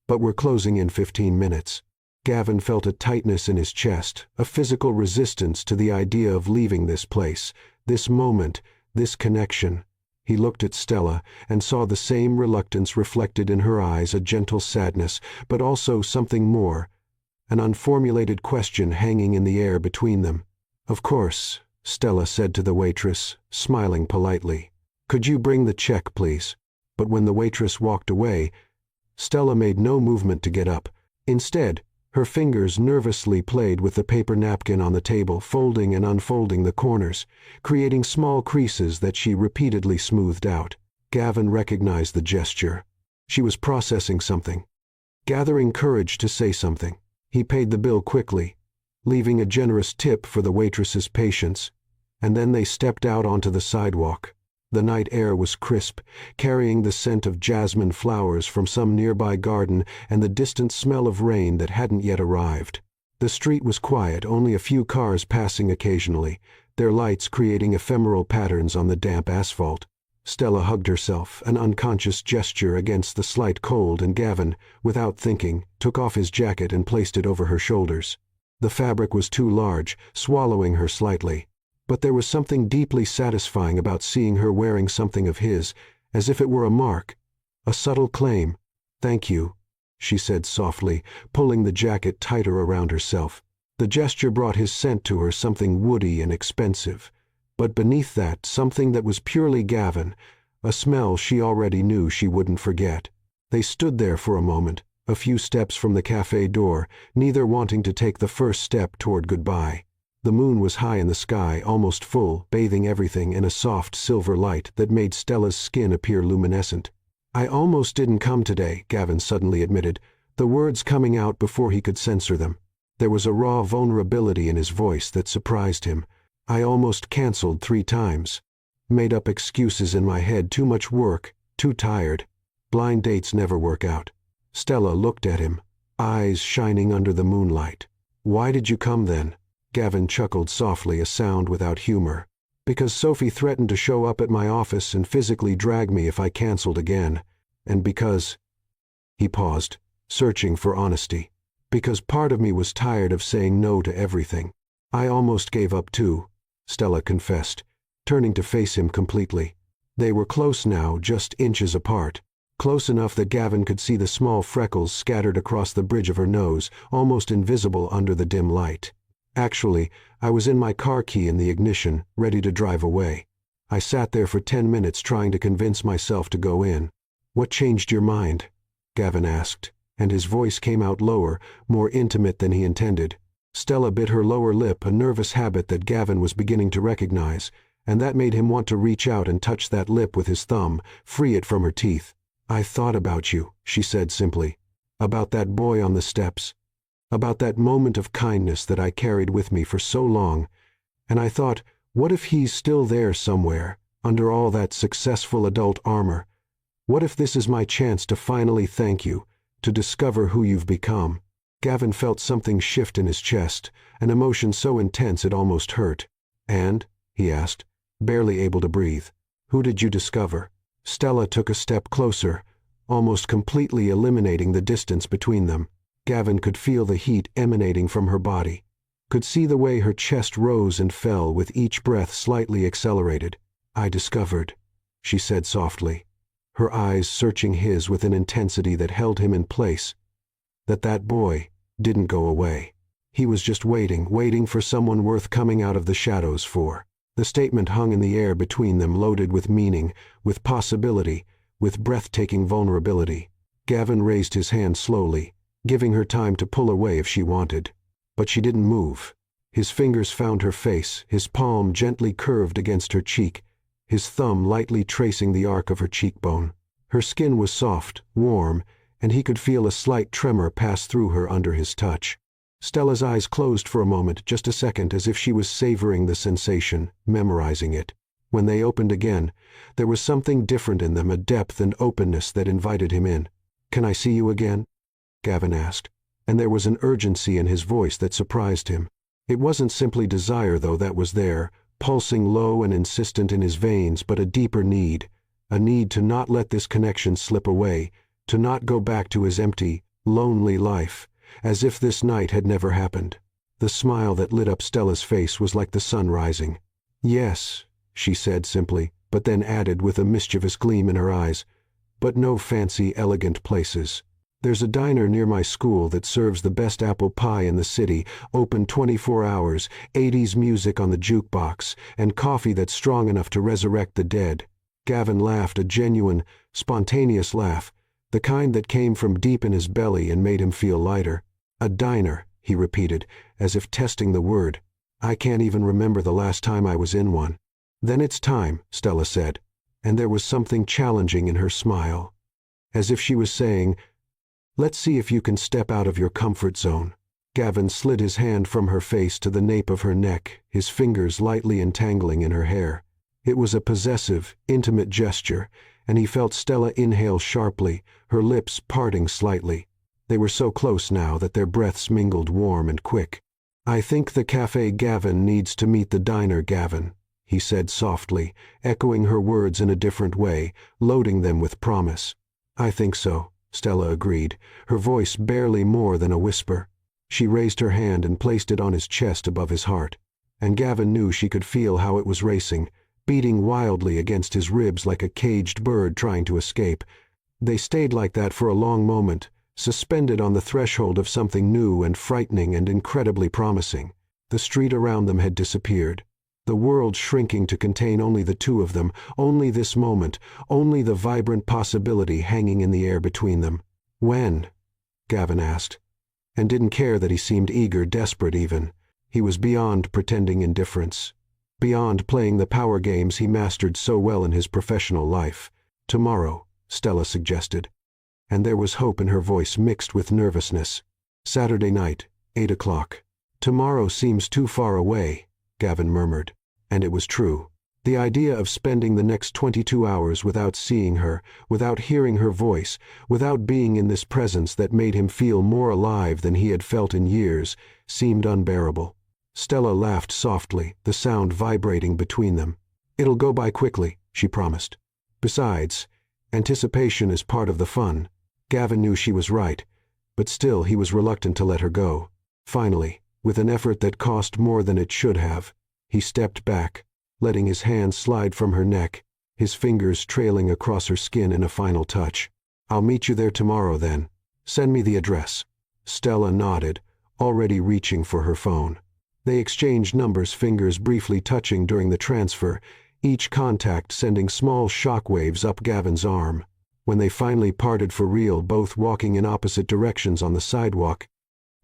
"but we're closing in 15 minutes." Gavin felt a tightness in his chest, a physical resistance to the idea of leaving this place, this moment, this connection. He looked at Stella and saw the same reluctance reflected in her eyes, a gentle sadness, but also something more, an unformulated question hanging in the air between them. "Of course," Stella said to the waitress, smiling politely. "Could you bring the check, please?" But when the waitress walked away, Stella made no movement to get up. Instead, her fingers nervously played with the paper napkin on the table, folding and unfolding the corners, creating small creases that she repeatedly smoothed out. Gavin recognized the gesture. She was processing something. gathering courage to say something. He paid the bill quickly, leaving a generous tip for the waitress's patience, and then they stepped out onto the sidewalk. The night air was crisp, carrying the scent of jasmine flowers from some nearby garden and the distant smell of rain that hadn't yet arrived. The street was quiet, only a few cars passing occasionally, their lights creating ephemeral patterns on the damp asphalt. Stella hugged herself, an unconscious gesture against the slight cold, and Gavin, without thinking, took off his jacket and placed it over her shoulders. The fabric was too large, swallowing her slightly. But there was something deeply satisfying about seeing her wearing something of his, as if it were a mark, a subtle claim. "Thank you," she said softly, pulling the jacket tighter around herself. The gesture brought his scent to her, something woody and expensive. But beneath that, something that was purely Gavin, a smell she already knew she wouldn't forget. They stood there for a moment, a few steps from the cafe door, neither wanting to take the first step toward goodbye. The moon was high in the sky, almost full, bathing everything in a soft silver light that made Stella's skin appear luminescent. "I almost didn't come today," Gavin suddenly admitted, the words coming out before he could censor them. There was a raw vulnerability in his voice that surprised him. "I almost canceled 3 times. Made up excuses in my head, too much work, too tired. Blind dates never work out." Stella looked at him, eyes shining under the moonlight. "Why did you come then?" Gavin chuckled softly, a sound without humor. "Because Sophie threatened to show up at my office and physically drag me if I canceled again. And because—" He paused, searching for honesty. "Because part of me was tired of saying no to everything. I almost gave up too," Stella confessed, turning to face him completely. They were close now, just inches apart. Close enough that Gavin could see the small freckles scattered across the bridge of her nose, almost invisible under the dim light. "Actually, I was in my car key in the ignition, ready to drive away. I sat there for 10 minutes trying to convince myself to go in." "What changed your mind?" Gavin asked, and his voice came out lower, more intimate than he intended. Stella bit her lower lip, a nervous habit that Gavin was beginning to recognize, and that made him want to reach out and touch that lip with his thumb, free it from her teeth. "I thought about you," she said simply. "About that boy on the steps. About that moment of kindness that I carried with me for so long, and I thought, what if he's still there somewhere, under all that successful adult armor? What if this is my chance to finally thank you, to discover who you've become?" Gavin felt something shift in his chest, an emotion so intense it almost hurt. "And?" he asked, barely able to breathe. "Who did you discover?" Stella took a step closer, almost completely eliminating the distance between them. Gavin could feel the heat emanating from her body, could see the way her chest rose and fell with each breath slightly accelerated. "I discovered," she said softly, her eyes searching his with an intensity that held him in place, that boy didn't go away. He was just waiting for someone worth coming out of the shadows for. The statement hung in the air between them, loaded with meaning, with possibility, with breathtaking vulnerability. Gavin raised his hand slowly, giving her time to pull away if she wanted. But she didn't move. His fingers found her face, his palm gently curved against her cheek, his thumb lightly tracing the arc of her cheekbone. Her skin was soft, warm, and he could feel a slight tremor pass through her under his touch. Stella's eyes closed for a moment, just a second, as if she was savoring the sensation, memorizing it. When they opened again, there was something different in them, a depth and openness that invited him in. "Can I see you again?" Gavin asked, and there was an urgency in his voice that surprised him. It wasn't simply desire, though, that was there, pulsing low and insistent in his veins, but a deeper need, a need to not let this connection slip away, to not go back to his empty, lonely life, as if this night had never happened. The smile that lit up Stella's face was like the sun rising. "Yes," she said simply, but then added with a mischievous gleam in her eyes, "but no fancy, elegant places. There's a diner near my school that serves the best apple pie in the city, open 24 hours, 80s music on the jukebox, and coffee that's strong enough to resurrect the dead." Gavin laughed, a genuine, spontaneous laugh, the kind that came from deep in his belly and made him feel lighter. "A diner," he repeated, as if testing the word. "I can't even remember the last time I was in one." "Then it's time," Stella said, and there was something challenging in her smile, as if she was saying, Let's see if you can step out of your comfort zone. Gavin slid his hand from her face to the nape of her neck, his fingers lightly entangling in her hair. It was a possessive, intimate gesture, and he felt Stella inhale sharply, her lips parting slightly. They were so close now that their breaths mingled warm and quick. "I think the cafe Gavin needs to meet the diner Gavin," he said softly, echoing her words in a different way, loading them with promise. "I think so," Stella agreed, her voice barely more than a whisper. She raised her hand and placed it on his chest above his heart, and Gavin knew she could feel how it was racing, beating wildly against his ribs like a caged bird trying to escape. They stayed like that for a long moment, suspended on the threshold of something new and frightening and incredibly promising. The street around them had disappeared, the world shrinking to contain only the two of them, only this moment, only the vibrant possibility hanging in the air between them. "When?" Gavin asked, and didn't care that he seemed eager, desperate even. He was beyond pretending indifference, beyond playing the power games he mastered so well in his professional life. "Tomorrow," Stella suggested, and there was hope in her voice mixed with nervousness. "Saturday night, 8 o'clock. "Tomorrow seems too far away," Gavin murmured, and it was true. The idea of spending the next 22 hours without seeing her, without hearing her voice, without being in this presence that made him feel more alive than he had felt in years, seemed unbearable. Stella laughed softly, the sound vibrating between them. "It'll go by quickly," she promised. "Besides, anticipation is part of the fun." Gavin knew she was right, but still he was reluctant to let her go. Finally, with an effort that cost more than it should have, he stepped back, letting his hand slide from her neck, his fingers trailing across her skin in a final touch. "I'll meet you there tomorrow then. Send me the address." Stella nodded, already reaching for her phone. They exchanged numbers, fingers briefly touching during the transfer, each contact sending small shock waves up Gavin's arm. When they finally parted for real, both walking in opposite directions on the sidewalk,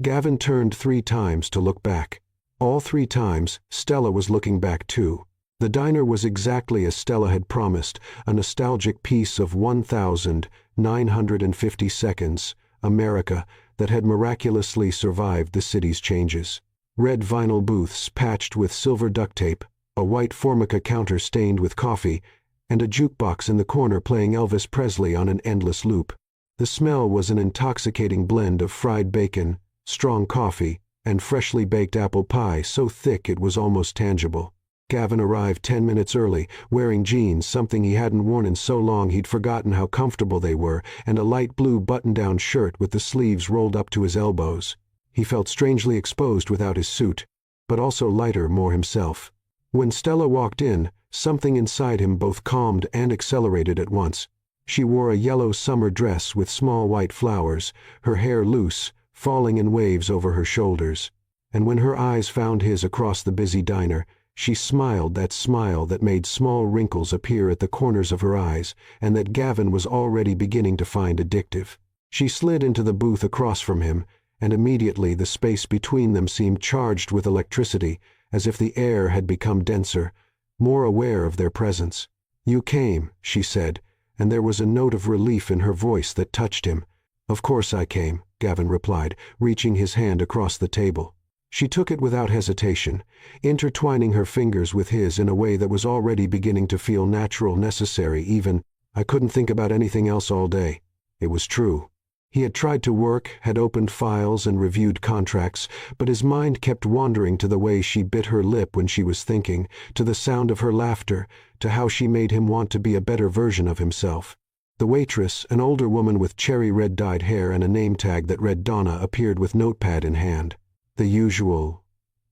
Gavin turned 3 times to look back. All 3 times, Stella was looking back too. The diner was exactly as Stella had promised, a nostalgic piece of 1,950 seconds, America, that had miraculously survived the city's changes. Red vinyl booths patched with silver duct tape, a white Formica counter stained with coffee, and a jukebox in the corner playing Elvis Presley on an endless loop. The smell was an intoxicating blend of fried bacon, strong coffee, and freshly baked apple pie so thick it was almost tangible. Gavin arrived 10 minutes early, wearing jeans, something he hadn't worn in so long he'd forgotten how comfortable they were, and a light blue button-down shirt with the sleeves rolled up to his elbows. He felt strangely exposed without his suit, but also lighter, more himself. When Stella walked in, something inside him both calmed and accelerated at once. She wore a yellow summer dress with small white flowers, her hair loose, falling in waves over her shoulders. And when her eyes found his across the busy diner, she smiled that smile that made small wrinkles appear at the corners of her eyes, and that Gavin was already beginning to find addictive. She slid into the booth across from him, and immediately the space between them seemed charged with electricity, as if the air had become denser, more aware of their presence. "You came," she said, and there was a note of relief in her voice that touched him. "Of course I came," Gavin replied, reaching his hand across the table. She took it without hesitation, intertwining her fingers with his in a way that was already beginning to feel natural, necessary even. "I couldn't think about anything else all day." It was true. He had tried to work, had opened files and reviewed contracts, but his mind kept wandering to the way she bit her lip when she was thinking, to the sound of her laughter, to how she made him want to be a better version of himself. The waitress, an older woman with cherry red dyed hair and a name tag that read Donna, appeared with notepad in hand. "The usual,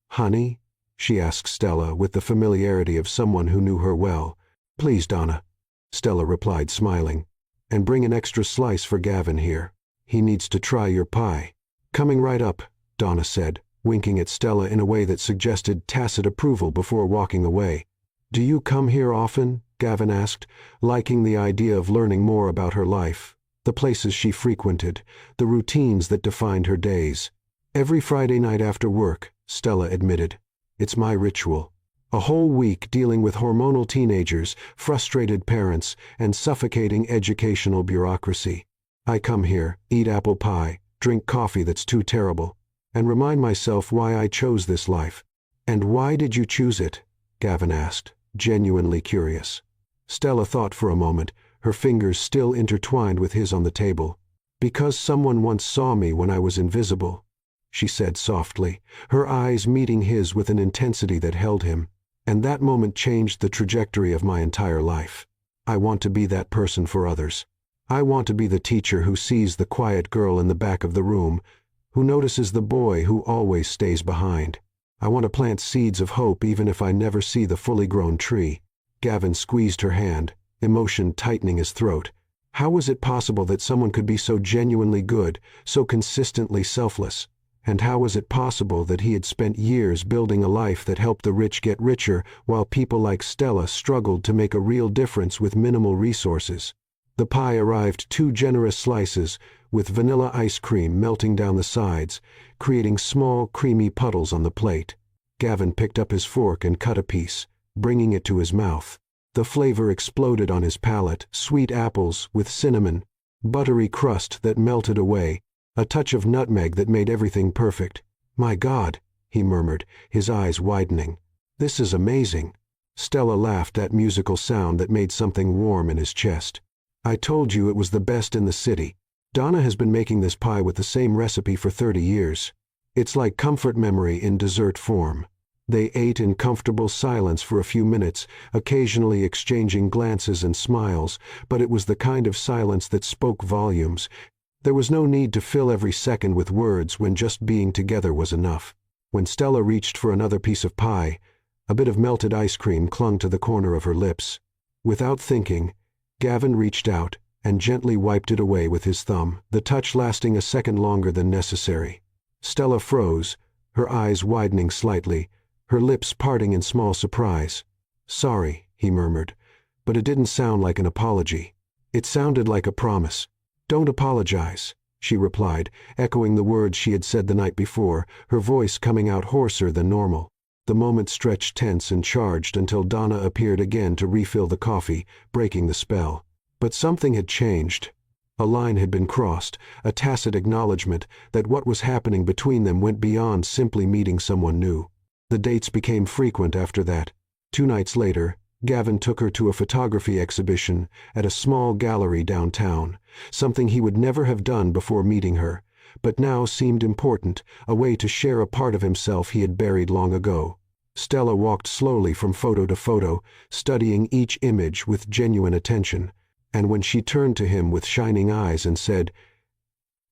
honey?" she asked Stella with the familiarity of someone who knew her well. "Please, Donna," Stella replied, smiling. "And bring an extra slice for Gavin here. He needs to try your pie." "Coming right up," Donna said, winking at Stella in a way that suggested tacit approval before walking away. "Do you come here often?" Gavin asked, liking the idea of learning more about her life, the places she frequented, the routines that defined her days. "Every Friday night after work," Stella admitted. "It's my ritual. A whole week dealing with hormonal teenagers, frustrated parents, and suffocating educational bureaucracy. I come here, eat apple pie, drink coffee that's too terrible, and remind myself why I chose this life. And why did you choose it? Gavin asked, genuinely curious. Stella thought for a moment, her fingers still intertwined with his on the table. Because someone once saw me when I was invisible, she said softly, her eyes meeting his with an intensity that held him. And that moment changed the trajectory of my entire life. I want to be that person for others. I want to be the teacher who sees the quiet girl in the back of the room, who notices the boy who always stays behind. I want to plant seeds of hope even if I never see the fully grown tree. Gavin squeezed her hand, emotion tightening his throat. How was it possible that someone could be so genuinely good, so consistently selfless? And how was it possible that he had spent years building a life that helped the rich get richer, while people like Stella struggled to make a real difference with minimal resources? The pie arrived 2 generous slices, with vanilla ice cream melting down the sides, creating small, creamy puddles on the plate. Gavin picked up his fork and cut a piece, bringing it to his mouth. The flavor exploded on his palate, sweet apples with cinnamon, buttery crust that melted away, a touch of nutmeg that made everything perfect. My God, he murmured, his eyes widening. This is amazing. Stella laughed that musical sound that made something warm in his chest. I told you it was the best in the city. Donna has been making this pie with the same recipe for 30 years. It's like comfort memory in dessert form. They ate in comfortable silence for a few minutes, occasionally exchanging glances and smiles, but it was the kind of silence that spoke volumes. There was no need to fill every second with words when just being together was enough. When Stella reached for another piece of pie, a bit of melted ice cream clung to the corner of her lips. Without thinking, Gavin reached out and gently wiped it away with his thumb, the touch lasting a second longer than necessary. Stella froze, her eyes widening slightly, her lips parting in small surprise. Sorry, he murmured, but it didn't sound like an apology. It sounded like a promise. Don't apologize, she replied, echoing the words she had said the night before, her voice coming out hoarser than normal. The moment stretched tense and charged until Donna appeared again to refill the coffee, breaking the spell. But something had changed. A line had been crossed, a tacit acknowledgement that what was happening between them went beyond simply meeting someone new. The dates became frequent after that. 2 nights later, Gavin took her to a photography exhibition at a small gallery downtown, something he would never have done before meeting her, but now seemed important, a way to share a part of himself he had buried long ago. Stella walked slowly from photo to photo, studying each image with genuine attention, and when she turned to him with shining eyes and said,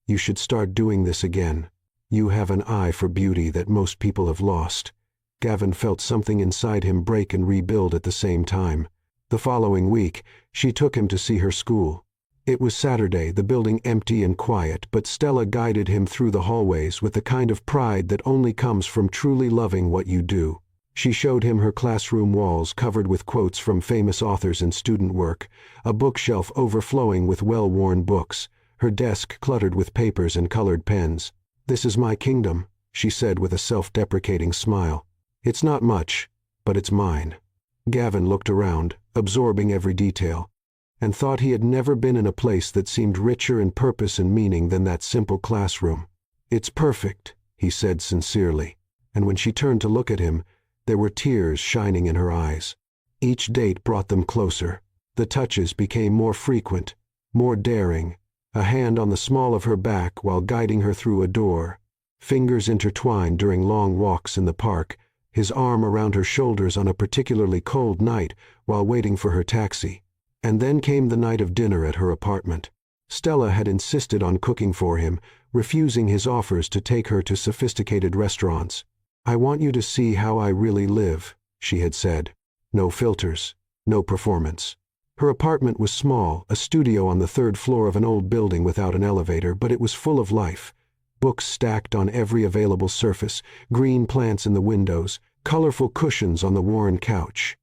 "You should start doing this again. You have an eye for beauty that most people have lost," Gavin felt something inside him break and rebuild at the same time. The following week, she took him to see her school. It was Saturday, the building empty and quiet, but Stella guided him through the hallways with the kind of pride that only comes from truly loving what you do. She showed him her classroom walls covered with quotes from famous authors and student work, a bookshelf overflowing with well-worn books, her desk cluttered with papers and colored pens. "This is my kingdom," she said with a self-deprecating smile. "It's not much, but it's mine." Gavin looked around, absorbing every detail, and thought he had never been in a place that seemed richer in purpose and meaning than that simple classroom. "It's perfect," he said sincerely, and when she turned to look at him, there were tears shining in her eyes. Each date brought them closer. The touches became more frequent, more daring, a hand on the small of her back while guiding her through a door, fingers intertwined during long walks in the park, his arm around her shoulders on a particularly cold night while waiting for her taxi. And then came the night of dinner at her apartment. Stella had insisted on cooking for him, refusing his offers to take her to sophisticated restaurants. "I want you to see how I really live," she had said. No filters, no performance. Her apartment was small, a studio on the 3rd floor of an old building without an elevator, but it was full of life. Books stacked on every available surface, green plants in the windows, colorful cushions on the worn couch,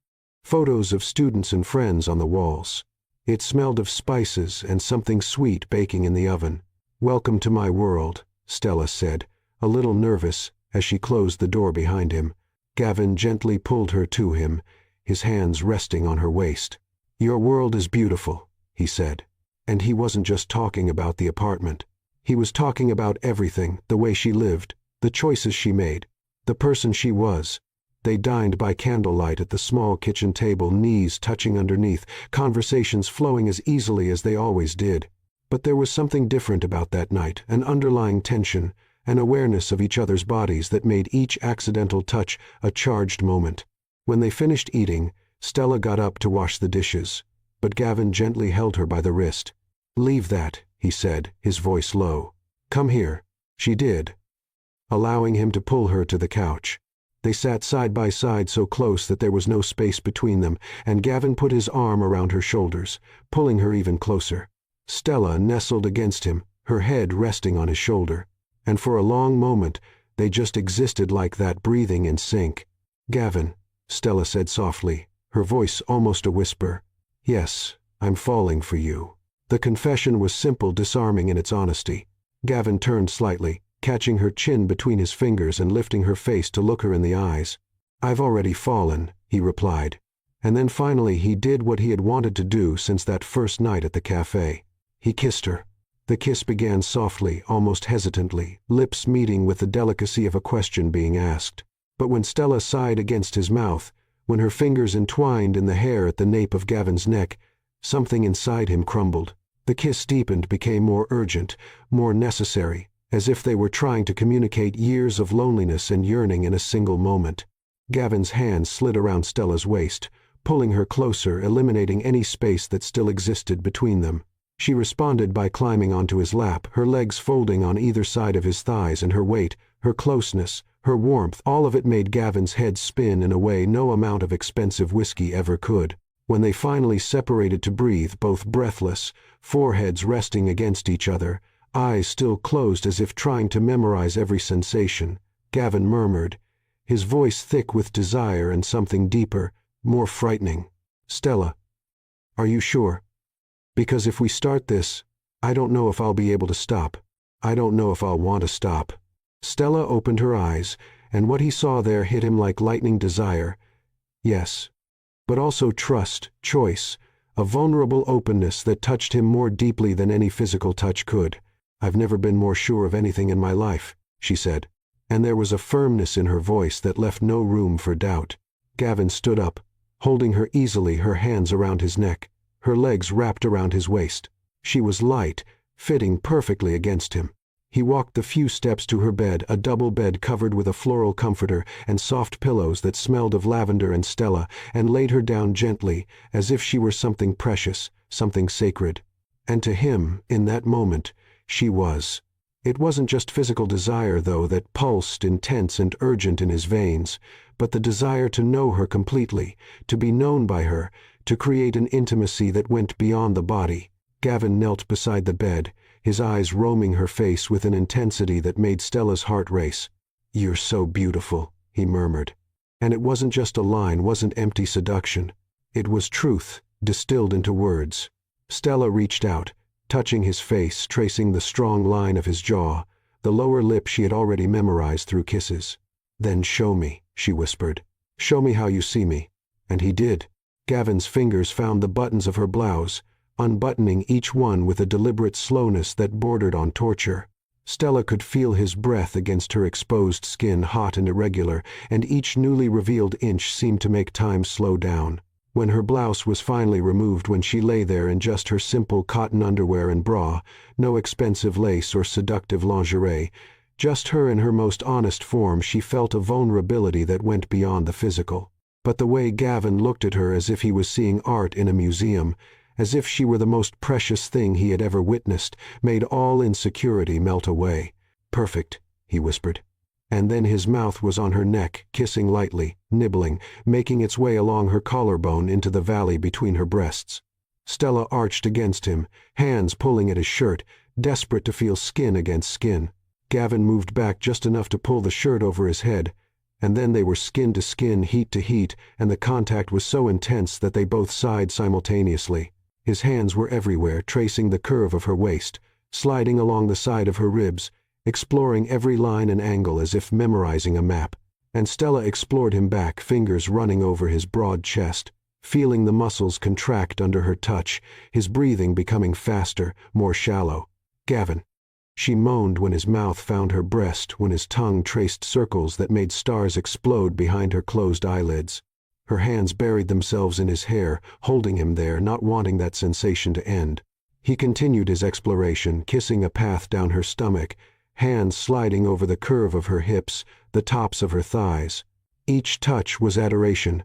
photos of students and friends on the walls. It smelled of spices and something sweet baking in the oven. "Welcome to my world," Stella said, a little nervous as she closed the door behind him. Gavin gently pulled her to him, his hands resting on her waist. "Your world is beautiful," he said, And he wasn't just talking about the apartment. He was talking about everything, the way she lived, the choices she made, the person she was. They dined by candlelight at the small kitchen table, knees touching underneath, conversations flowing as easily as they always did. But there was something different about that night, an underlying tension, an awareness of each other's bodies that made each accidental touch a charged moment. When they finished eating, Stella got up to wash the dishes, but Gavin gently held her by the wrist. "Leave that," he said, his voice low. "Come here." She did, allowing him to pull her to the couch. They sat side by side so close that there was no space between them, and Gavin put his arm around her shoulders, pulling her even closer. Stella nestled against him, her head resting on his shoulder. And for a long moment, they just existed like that, breathing in sync. "Gavin," Stella said softly, her voice almost a whisper. "Yes, I'm falling for you." The confession was simple, disarming in its honesty. Gavin turned slightly, catching her chin between his fingers and lifting her face to look her in the eyes. "I've already fallen," he replied. And then finally he did what he had wanted to do since that first night at the cafe. He kissed her. The kiss began softly, almost hesitantly, lips meeting with the delicacy of a question being asked. But when Stella sighed against his mouth, when her fingers entwined in the hair at the nape of Gavin's neck, something inside him crumbled. The kiss deepened, became more urgent, more necessary, as if they were trying to communicate years of loneliness and yearning in a single moment. Gavin's hand slid around Stella's waist, pulling her closer, eliminating any space that still existed between them. She responded by climbing onto his lap, her legs folding on either side of his thighs, and her weight, her closeness, her warmth, all of it made Gavin's head spin in a way no amount of expensive whiskey ever could. When they finally separated to breathe, both breathless, foreheads resting against each other, eyes still closed as if trying to memorize every sensation, Gavin murmured, his voice thick with desire and something deeper, more frightening. "Stella, are you sure? Because if we start this, I don't know if I'll be able to stop. I don't know if I'll want to stop." Stella opened her eyes, and what he saw there hit him like lightning. Desire, yes, but also trust, choice, a vulnerable openness that touched him more deeply than any physical touch could. "I've never been more sure of anything in my life," she said, and there was a firmness in her voice that left no room for doubt. Gavin stood up, holding her easily, her hands around his neck, her legs wrapped around his waist. She was light, fitting perfectly against him. He walked the few steps to her bed, a double bed covered with a floral comforter and soft pillows that smelled of lavender and Stella, and laid her down gently, as if she were something precious, something sacred. And to him, in that moment, she was. It wasn't just physical desire, though, that pulsed intense and urgent in his veins, but the desire to know her completely, to be known by her, to create an intimacy that went beyond the body. Gavin knelt beside the bed, his eyes roaming her face with an intensity that made Stella's heart race. "You're so beautiful," he murmured. And it wasn't just a line, wasn't empty seduction. It was truth, distilled into words. Stella reached out, touching his face, tracing the strong line of his jaw, the lower lip she had already memorized through kisses. "Then show me," she whispered. "Show me how you see me." And he did. Gavin's fingers found the buttons of her blouse, unbuttoning each one with a deliberate slowness that bordered on torture. Stella could feel his breath against her exposed skin, hot and irregular, and each newly revealed inch seemed to make time slow down. When her blouse was finally removed, when she lay there in just her simple cotton underwear and bra, no expensive lace or seductive lingerie, just her in her most honest form, she felt a vulnerability that went beyond the physical. But the way Gavin looked at her, as if he was seeing art in a museum, as if she were the most precious thing he had ever witnessed, made all insecurity melt away. "Perfect," he whispered. And then his mouth was on her neck, kissing lightly, nibbling, making its way along her collarbone into the valley between her breasts. Stella arched against him, hands pulling at his shirt, desperate to feel skin against skin. Gavin moved back just enough to pull the shirt over his head, and then they were skin to skin, heat to heat, and the contact was so intense that they both sighed simultaneously. His hands were everywhere, tracing the curve of her waist, sliding along the side of her ribs, exploring every line and angle as if memorizing a map. And Stella explored him back, fingers running over his broad chest. feeling the muscles contract under her touch, his breathing becoming faster, more shallow. "Gavin," she moaned when his mouth found her breast, when his tongue traced circles that made stars explode behind her closed eyelids. Her hands buried themselves in his hair, holding him there, not wanting that sensation to end. He continued his exploration, kissing a path down her stomach, hands sliding over the curve of her hips, the tops of her thighs. Each touch was adoration,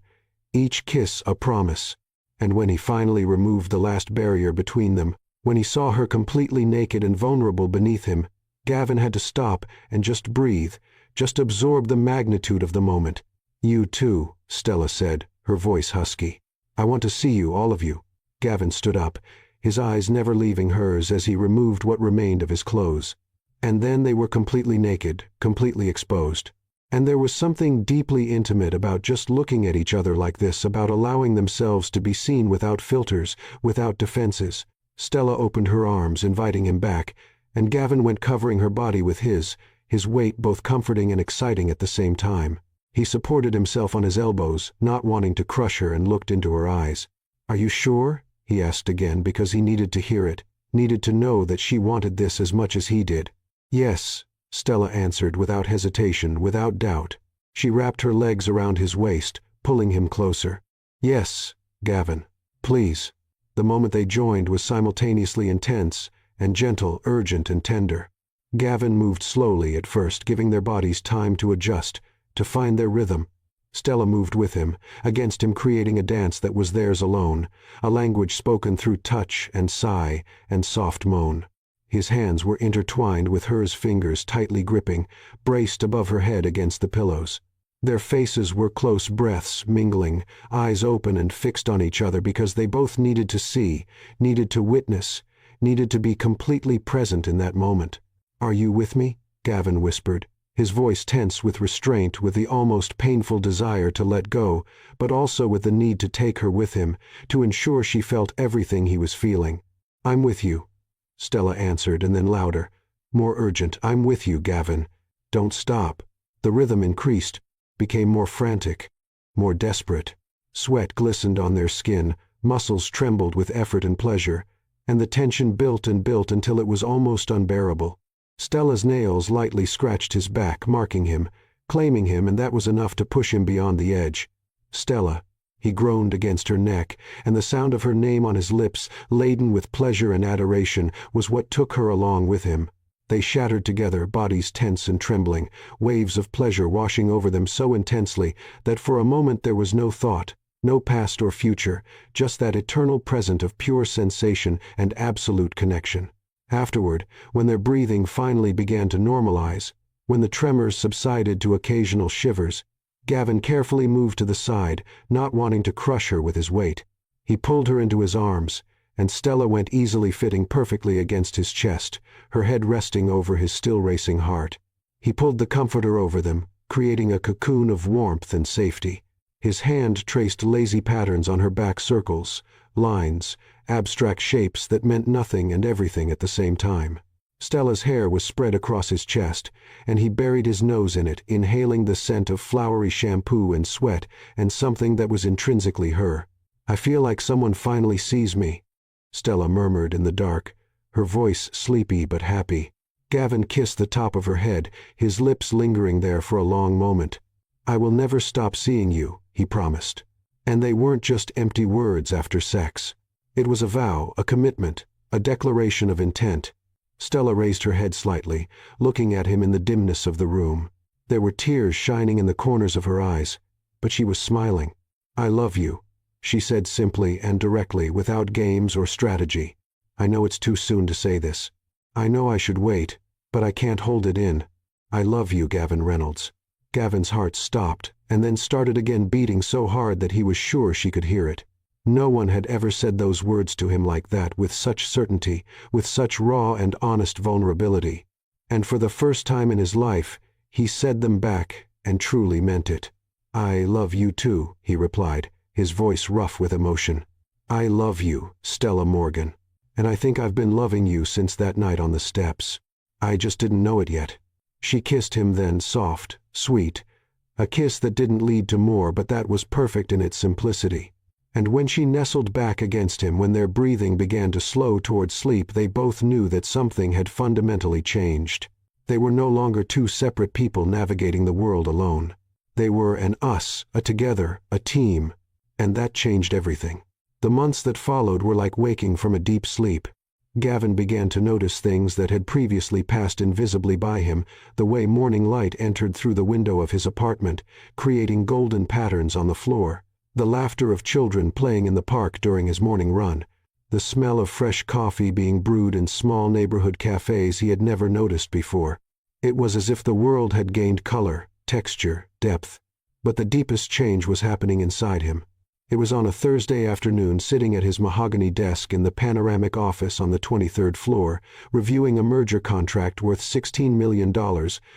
each kiss a promise. And when he finally removed the last barrier between them, when he saw her completely naked and vulnerable beneath him, Gavin had to stop and just breathe, just absorb the magnitude of the moment. "You too," Stella said, her voice husky. "I want to see you, all of you." Gavin stood up, his eyes never leaving hers as he removed what remained of his clothes. And then they were completely naked, completely exposed. And there was something deeply intimate about just looking at each other like this, about allowing themselves to be seen without filters, without defenses. Stella opened her arms, inviting him back, and Gavin went covering her body with his weight both comforting and exciting at the same time. He supported himself on his elbows, not wanting to crush her, and looked into her eyes. "Are you sure?" he asked again, because he needed to hear it, needed to know that she wanted this as much as he did. "Yes," Stella answered without hesitation, without doubt. She wrapped her legs around his waist, pulling him closer. "Yes, Gavin. Please." The moment they joined was simultaneously intense and gentle, urgent and tender. Gavin moved slowly at first, giving their bodies time to adjust, to find their rhythm. Stella moved with him, against him, creating a dance that was theirs alone, a language spoken through touch and sigh and soft moan. His hands were intertwined with hers, fingers tightly gripping, braced above her head against the pillows. Their faces were close, breaths mingling, eyes open and fixed on each other because they both needed to see, needed to witness, needed to be completely present in that moment. "Are you with me?" Gavin whispered, his voice tense with restraint, with the almost painful desire to let go, but also with the need to take her with him, to ensure she felt everything he was feeling. "I'm with you," Stella answered, and then louder, more urgent, "I'm with you, Gavin. Don't stop." The rhythm increased, became more frantic, more desperate. Sweat glistened on their skin, muscles trembled with effort and pleasure, and the tension built and built until it was almost unbearable. Stella's nails lightly scratched his back, marking him, claiming him, and that was enough to push him beyond the edge. "Stella," he groaned against her neck, and the sound of her name on his lips, laden with pleasure and adoration, was what took her along with him. They shattered together, bodies tense and trembling, waves of pleasure washing over them so intensely that for a moment there was no thought, no past or future, just that eternal present of pure sensation and absolute connection. Afterward, when their breathing finally began to normalize, when the tremors subsided to occasional shivers, Gavin carefully moved to the side, not wanting to crush her with his weight. He pulled her into his arms, and Stella went easily, fitting perfectly against his chest, her head resting over his still racing heart. He pulled the comforter over them, creating a cocoon of warmth and safety. His hand traced lazy patterns on her back, circles, lines, abstract shapes that meant nothing and everything at the same time. Stella's hair was spread across his chest, and he buried his nose in it, inhaling the scent of flowery shampoo and sweat and something that was intrinsically her. "I feel like someone finally sees me," Stella murmured in the dark, her voice sleepy but happy. Gavin kissed the top of her head, his lips lingering there for a long moment. "I will never stop seeing you," he promised. And they weren't just empty words after sex. It was a vow, a commitment, a declaration of intent. Stella raised her head slightly, looking at him in the dimness of the room. There were tears shining in the corners of her eyes, but she was smiling. "I love you," she said simply and directly, without games or strategy. "I know it's too soon to say this. I know I should wait, but I can't hold it in. I love you, Gavin Reynolds." Gavin's heart stopped, and then started again, beating so hard that he was sure she could hear it. No one had ever said those words to him like that, with such certainty, with such raw and honest vulnerability. And for the first time in his life, he said them back and truly meant it. "I love you too," he replied, his voice rough with emotion. "I love you, Stella Morgan. And I think I've been loving you since that night on the steps. I just didn't know it yet." She kissed him then, soft, sweet, a kiss that didn't lead to more, but that was perfect in its simplicity. And when she nestled back against him, when their breathing began to slow toward sleep, they both knew that something had fundamentally changed. They were no longer two separate people navigating the world alone. They were an us, a together, a team, and that changed everything. The months that followed were like waking from a deep sleep. Gavin began to notice things that had previously passed invisibly by him, the way morning light entered through the window of his apartment, creating golden patterns on the floor, the laughter of children playing in the park during his morning run, the smell of fresh coffee being brewed in small neighborhood cafes he had never noticed before. It was as if the world had gained color, texture, depth. But the deepest change was happening inside him. It was on a Thursday afternoon, sitting at his mahogany desk in the panoramic office on the 23rd floor, reviewing a merger contract worth $16 million,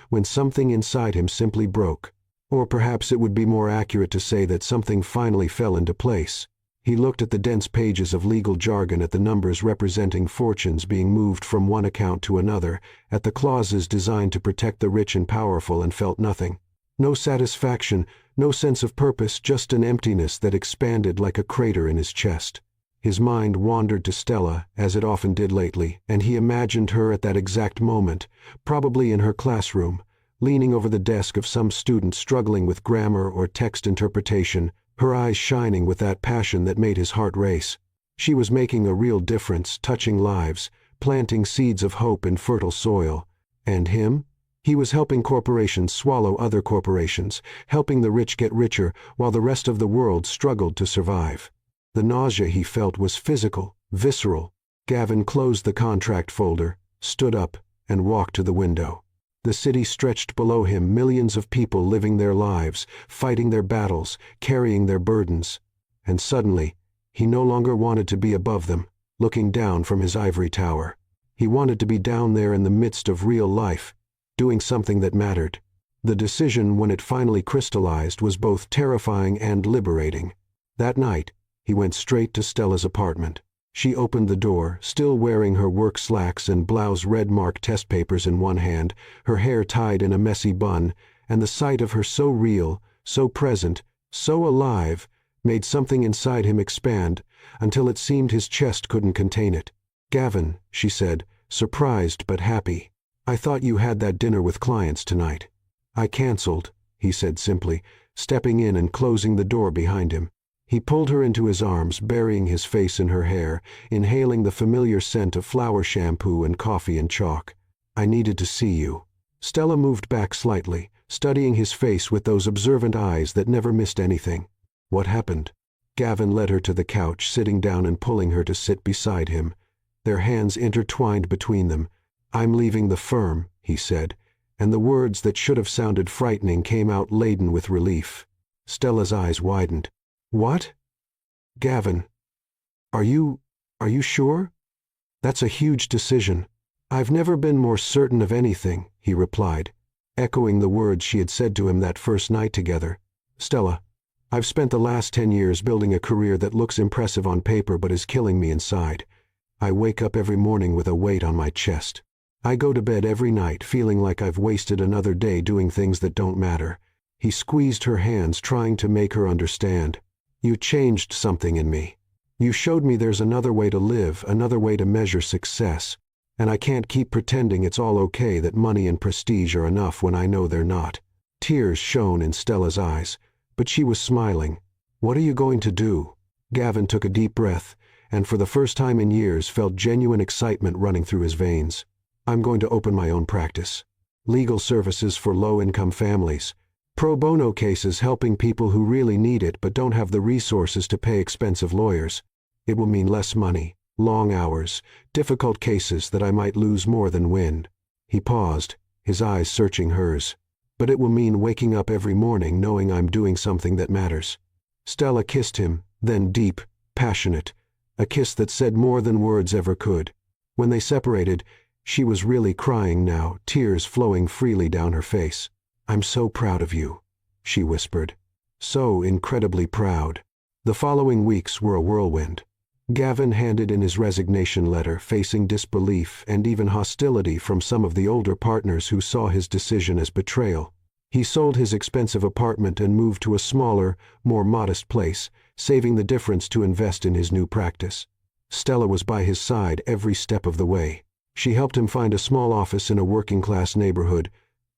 when something inside him simply broke. Or perhaps it would be more accurate to say that something finally fell into place. He looked at the dense pages of legal jargon, at the numbers representing fortunes being moved from one account to another, at the clauses designed to protect the rich and powerful, and felt nothing. No satisfaction, no sense of purpose, just an emptiness that expanded like a crater in his chest. His mind wandered to Stella, as it often did lately, and he imagined her at that exact moment, probably in her classroom, leaning over the desk of some student struggling with grammar or text interpretation, her eyes shining with that passion that made his heart race. She was making a real difference, touching lives, planting seeds of hope in fertile soil. And him? He was helping corporations swallow other corporations, helping the rich get richer while the rest of the world struggled to survive. The nausea he felt was physical, visceral. Gavin closed the contract folder, stood up, and walked to the window. The city stretched below him, millions of people living their lives, fighting their battles, carrying their burdens. And suddenly, he no longer wanted to be above them, looking down from his ivory tower. He wanted to be down there in the midst of real life, doing something that mattered. The decision, when it finally crystallized, was both terrifying and liberating. That night, he went straight to Stella's apartment. She opened the door, still wearing her work slacks and blouse, red-marked test papers in one hand, her hair tied in a messy bun, and the sight of her so real, so present, so alive, made something inside him expand, until it seemed his chest couldn't contain it. "Gavin," she said, surprised but happy, "I thought you had that dinner with clients tonight." "I canceled," he said simply, stepping in and closing the door behind him. He pulled her into his arms, burying his face in her hair, inhaling the familiar scent of flower shampoo and coffee and chalk. "I needed to see you." Stella moved back slightly, studying his face with those observant eyes that never missed anything. "What happened?" Gavin led her to the couch, sitting down and pulling her to sit beside him. Their hands intertwined between them. "I'm leaving the firm," he said, and the words that should have sounded frightening came out laden with relief. Stella's eyes widened. "What? Gavin, are you sure? That's a huge decision." "I've never been more certain of anything," he replied, echoing the words she had said to him that first night together. "Stella, I've spent the last 10 years building a career that looks impressive on paper but is killing me inside. I wake up every morning with a weight on my chest. I go to bed every night feeling like I've wasted another day doing things that don't matter." He squeezed her hands, trying to make her understand. "You changed something in me. You showed me there's another way to live, another way to measure success, and I can't keep pretending it's all okay, that money and prestige are enough when I know they're not." Tears shone in Stella's eyes, but she was smiling. "What are you going to do?" Gavin took a deep breath, and for the first time in years felt genuine excitement running through his veins. "I'm going to open my own practice. Legal services for low-income families. Pro bono cases helping people who really need it but don't have the resources to pay expensive lawyers. It will mean less money, long hours, difficult cases that I might lose more than win." He paused, his eyes searching hers. "But it will mean waking up every morning knowing I'm doing something that matters." Stella kissed him, then deep, passionate, a kiss that said more than words ever could. When they separated, she was really crying now, tears flowing freely down her face. "I'm so proud of you," she whispered. "So incredibly proud." The following weeks were a whirlwind. Gavin handed in his resignation letter, facing disbelief and even hostility from some of the older partners who saw his decision as betrayal. He sold his expensive apartment and moved to a smaller, more modest place, saving the difference to invest in his new practice. Stella was by his side every step of the way. She helped him find a small office in a working-class neighborhood,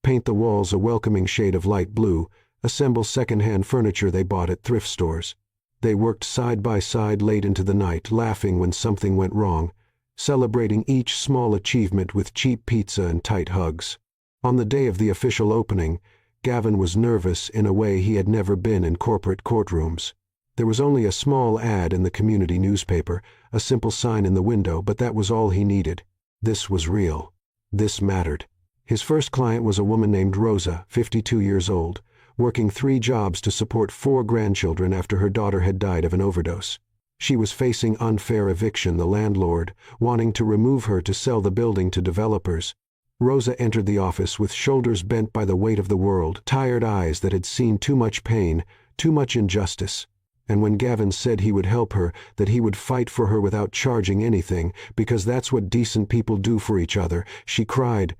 paint the walls a welcoming shade of light blue, assemble second-hand furniture they bought at thrift stores. They worked side by side late into the night, laughing when something went wrong, celebrating each small achievement with cheap pizza and tight hugs. On the day of the official opening, Gavin was nervous in a way he had never been in corporate courtrooms. There was only a small ad in the community newspaper, a simple sign in the window, but that was all he needed. This was real. This mattered. His first client was a woman named Rosa, 52 years old, working 3 jobs to support 4 grandchildren after her daughter had died of an overdose. She was facing unfair eviction, the landlord wanting to remove her to sell the building to developers. Rosa entered the office with shoulders bent by the weight of the world, tired eyes that had seen too much pain, too much injustice. And when Gavin said he would help her, that he would fight for her without charging anything, because that's what decent people do for each other, she cried.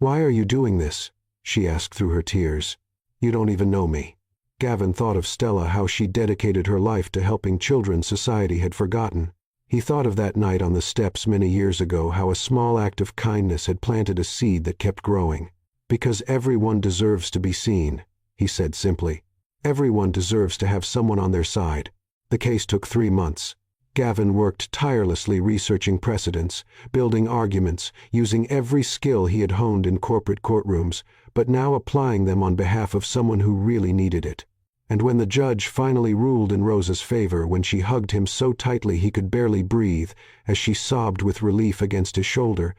"Why are you doing this?" she asked through her tears. "You don't even know me." Gavin thought of Stella, how she dedicated her life to helping children society had forgotten. He thought of that night on the steps many years ago, how a small act of kindness had planted a seed that kept growing. "Because everyone deserves to be seen," he said simply. "Everyone deserves to have someone on their side." The case took 3 months. Gavin worked tirelessly researching precedents, building arguments, using every skill he had honed in corporate courtrooms, but now applying them on behalf of someone who really needed it. And when the judge finally ruled in Rosa's favor, when she hugged him so tightly he could barely breathe as she sobbed with relief against his shoulder,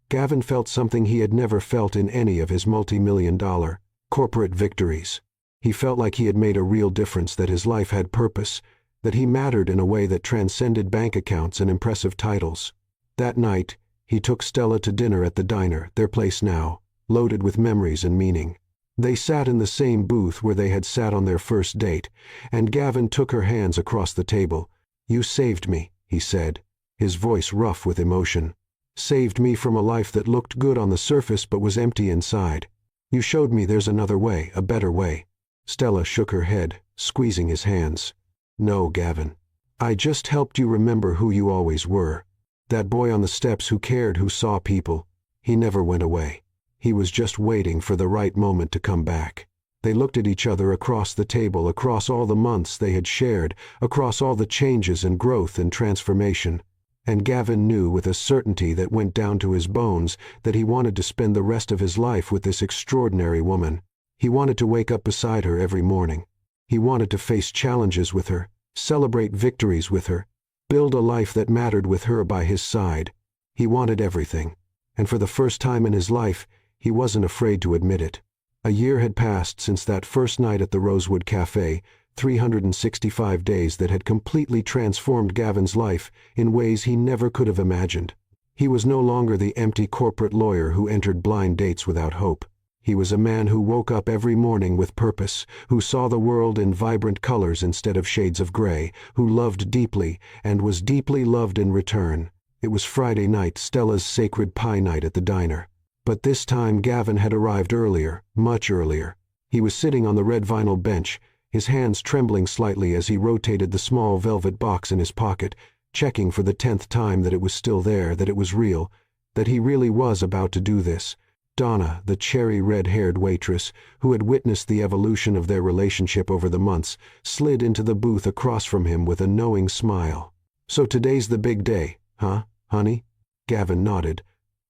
Gavin felt something he had never felt in any of his multi-million-dollar corporate victories. He felt like he had made a real difference, that his life had purpose, that he mattered in a way that transcended bank accounts and impressive titles. That night, he took Stella to dinner at the diner, their place now, loaded with memories and meaning. They sat in the same booth where they had sat on their first date, and Gavin took her hands across the table. "You saved me," he said, his voice rough with emotion. "Saved me from a life that looked good on the surface but was empty inside. You showed me there's another way, a better way." Stella shook her head, squeezing his hands. "No, Gavin. I just helped you remember who you always were. That boy on the steps who cared, who saw people. He never went away. He was just waiting for the right moment to come back." They looked at each other across the table, across all the months they had shared, across all the changes and growth and transformation. And Gavin knew with a certainty that went down to his bones that he wanted to spend the rest of his life with this extraordinary woman. He wanted to wake up beside her every morning. He wanted to face challenges with her, celebrate victories with her, build a life that mattered with her by his side. He wanted everything. And for the first time in his life, he wasn't afraid to admit it. A year had passed since that first night at the Rosewood Cafe, 365 days that had completely transformed Gavin's life in ways he never could have imagined. He was no longer the empty corporate lawyer who entered blind dates without hope. He was a man who woke up every morning with purpose, who saw the world in vibrant colors instead of shades of gray, who loved deeply and was deeply loved in return. It was Friday night, Stella's sacred pie night at the diner. But this time Gavin had arrived earlier, much earlier. He was sitting on the red vinyl bench, his hands trembling slightly as he rotated the small velvet box in his pocket, checking for the 10th time that it was still there, that it was real, that he really was about to do this. Donna, the cherry red-haired waitress, who had witnessed the evolution of their relationship over the months, slid into the booth across from him with a knowing smile. "So today's the big day, huh, honey?" Gavin nodded,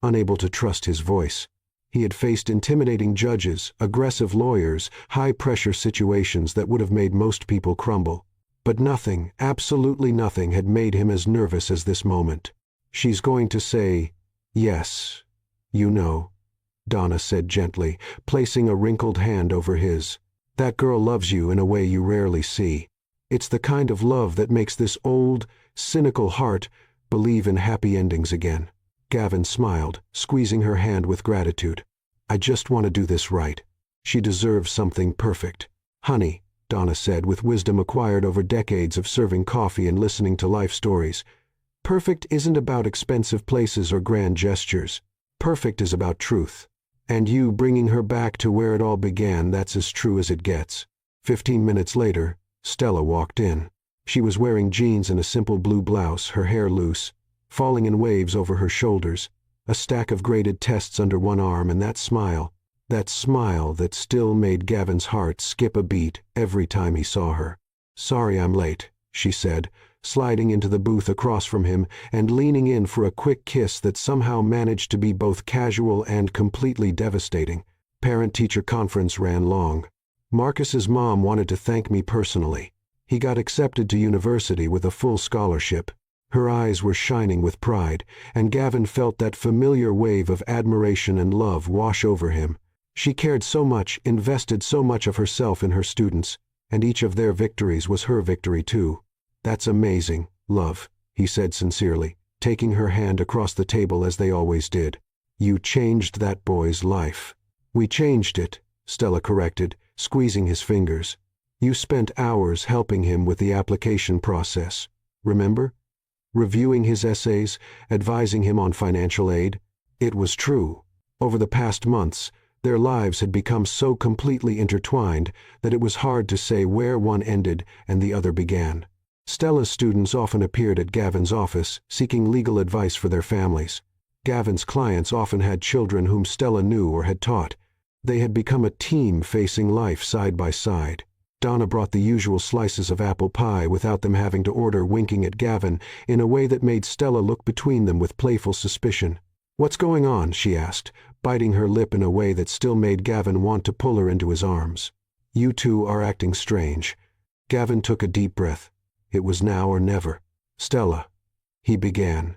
unable to trust his voice. He had faced intimidating judges, aggressive lawyers, high-pressure situations that would have made most people crumble. But nothing, absolutely nothing, had made him as nervous as this moment. "She's going to say, yes, you know," Donna said gently, placing a wrinkled hand over his. "That girl loves you in a way you rarely see. It's the kind of love that makes this old, cynical heart believe in happy endings again." Gavin smiled, squeezing her hand with gratitude. "I just want to do this right. She deserves something perfect." "Honey," Donna said with wisdom acquired over decades of serving coffee and listening to life stories, "perfect isn't about expensive places or grand gestures. Perfect is about truth. And you bringing her back to where it all began, that's as true as it gets." 15 minutes later, Stella walked in. She was wearing jeans and a simple blue blouse, her hair loose, falling in waves over her shoulders, a stack of graded tests under one arm, and that smile that still made Gavin's heart skip a beat every time he saw her. "Sorry I'm late," she said, sliding into the booth across from him and leaning in for a quick kiss that somehow managed to be both casual and completely devastating. Parent-teacher conference ran long. "Marcus's mom wanted to thank me personally. He got accepted to university with a full scholarship." Her eyes were shining with pride, and Gavin felt that familiar wave of admiration and love wash over him. She cared so much, invested so much of herself in her students, and each of their victories was her victory too. "That's amazing, love," he said sincerely, taking her hand across the table as they always did. "You changed that boy's life." "We changed it," Stella corrected, squeezing his fingers. "You spent hours helping him with the application process. Remember? Reviewing his essays, advising him on financial aid." It was true. Over the past months, their lives had become so completely intertwined that it was hard to say where one ended and the other began. Stella's students often appeared at Gavin's office, seeking legal advice for their families. Gavin's clients often had children whom Stella knew or had taught. They had become a team facing life side by side. Donna brought the usual slices of apple pie without them having to order, winking at Gavin in a way that made Stella look between them with playful suspicion. "What's going on?" she asked, biting her lip in a way that still made Gavin want to pull her into his arms. "You two are acting strange." Gavin took a deep breath. It was now or never. "Stella," he began,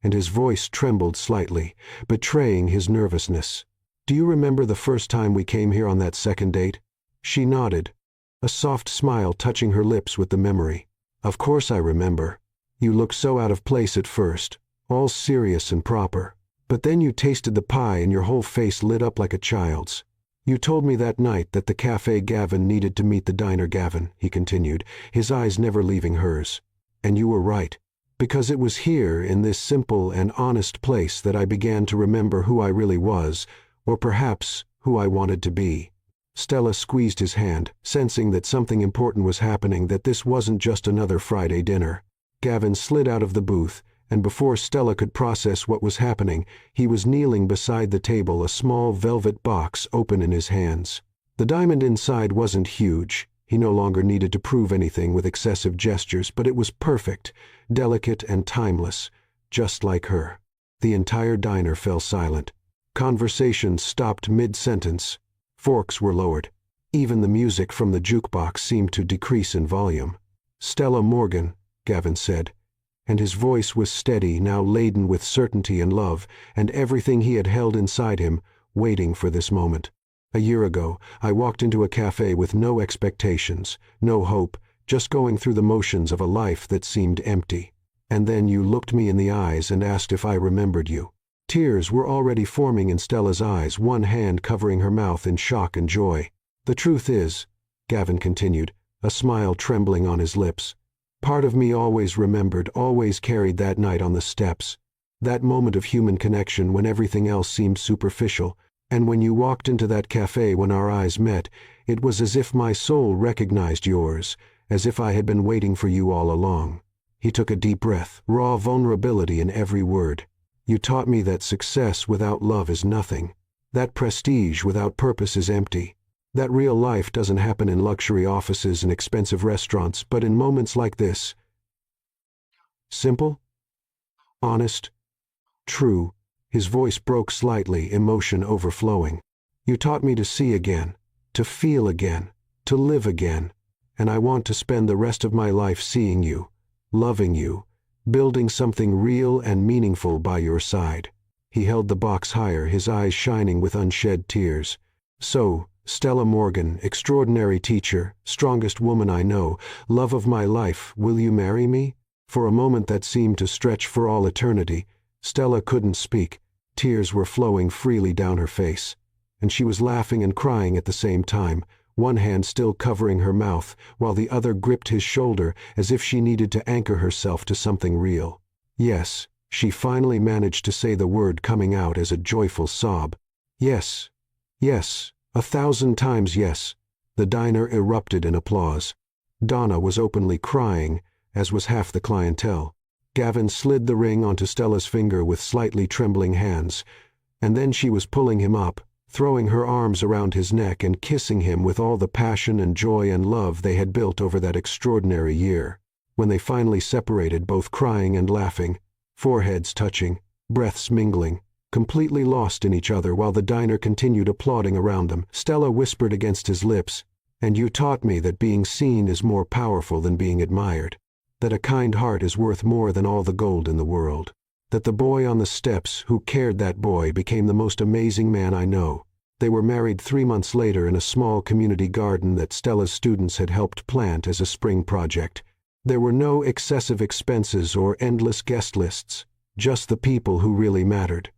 and his voice trembled slightly, betraying his nervousness. "Do you remember the first time we came here on that second date?" She nodded, a soft smile touching her lips with the memory. "Of course I remember. You looked so out of place at first, all serious and proper. But then you tasted the pie and your whole face lit up like a child's. You told me that night that the cafe Gavin needed to meet the diner Gavin," he continued, his eyes never leaving hers. "And you were right. Because it was here, in this simple and honest place, that I began to remember who I really was, or perhaps who I wanted to be." Stella squeezed his hand, sensing that something important was happening, that this wasn't just another Friday dinner. Gavin slid out of the booth, and before Stella could process what was happening, he was kneeling beside the table, a small velvet box open in his hands. The diamond inside wasn't huge. He no longer needed to prove anything with excessive gestures, but it was perfect, delicate and timeless, just like her. The entire diner fell silent. Conversation stopped mid-sentence. Forks were lowered. Even the music from the jukebox seemed to decrease in volume. "Stella Morgan," Gavin said, and his voice was steady, now laden with certainty and love, and everything he had held inside him, waiting for this moment. "A year ago, I walked into a cafe with no expectations, no hope, just going through the motions of a life that seemed empty. And then you looked me in the eyes and asked if I remembered you." Tears were already forming in Stella's eyes, one hand covering her mouth in shock and joy. "The truth is," Gavin continued, a smile trembling on his lips, "part of me always remembered, always carried that night on the steps. That moment of human connection when everything else seemed superficial, and when you walked into that cafe when our eyes met, it was as if my soul recognized yours, as if I had been waiting for you all along." He took a deep breath, raw vulnerability in every word. "You taught me that success without love is nothing, that prestige without purpose is empty, that real life doesn't happen in luxury offices and expensive restaurants, but in moments like this. Simple, honest, true." His voice broke slightly, emotion overflowing. "You taught me to see again, to feel again, to live again, and I want to spend the rest of my life seeing you, loving you, building something real and meaningful by your side." He held the box higher, his eyes shining with unshed tears. "So, Stella Morgan, extraordinary teacher, strongest woman I know, love of my life, will you marry me?" For a moment that seemed to stretch for all eternity, Stella couldn't speak. Tears were flowing freely down her face, and she was laughing and crying at the same time, one hand still covering her mouth, while the other gripped his shoulder as if she needed to anchor herself to something real. "Yes," she finally managed to say the word, coming out as a joyful sob. Yes, yes, 1,000 times yes. The diner erupted in applause. Donna was openly crying, as was half the clientele. Gavin slid the ring onto Stella's finger with slightly trembling hands, and then she was pulling him up, throwing her arms around his neck and kissing him with all the passion and joy and love they had built over that extraordinary year. When they finally separated, both crying and laughing, foreheads touching, breaths mingling, completely lost in each other while the diner continued applauding around them, Stella whispered against his lips, "And you taught me that being seen is more powerful than being admired, that a kind heart is worth more than all the gold in the world, that the boy on the steps who cared that boy became the most amazing man I know." They were married 3 months later in a small community garden that Stella's students had helped plant as a spring project. There were no excessive expenses or endless guest lists, just the people who really mattered.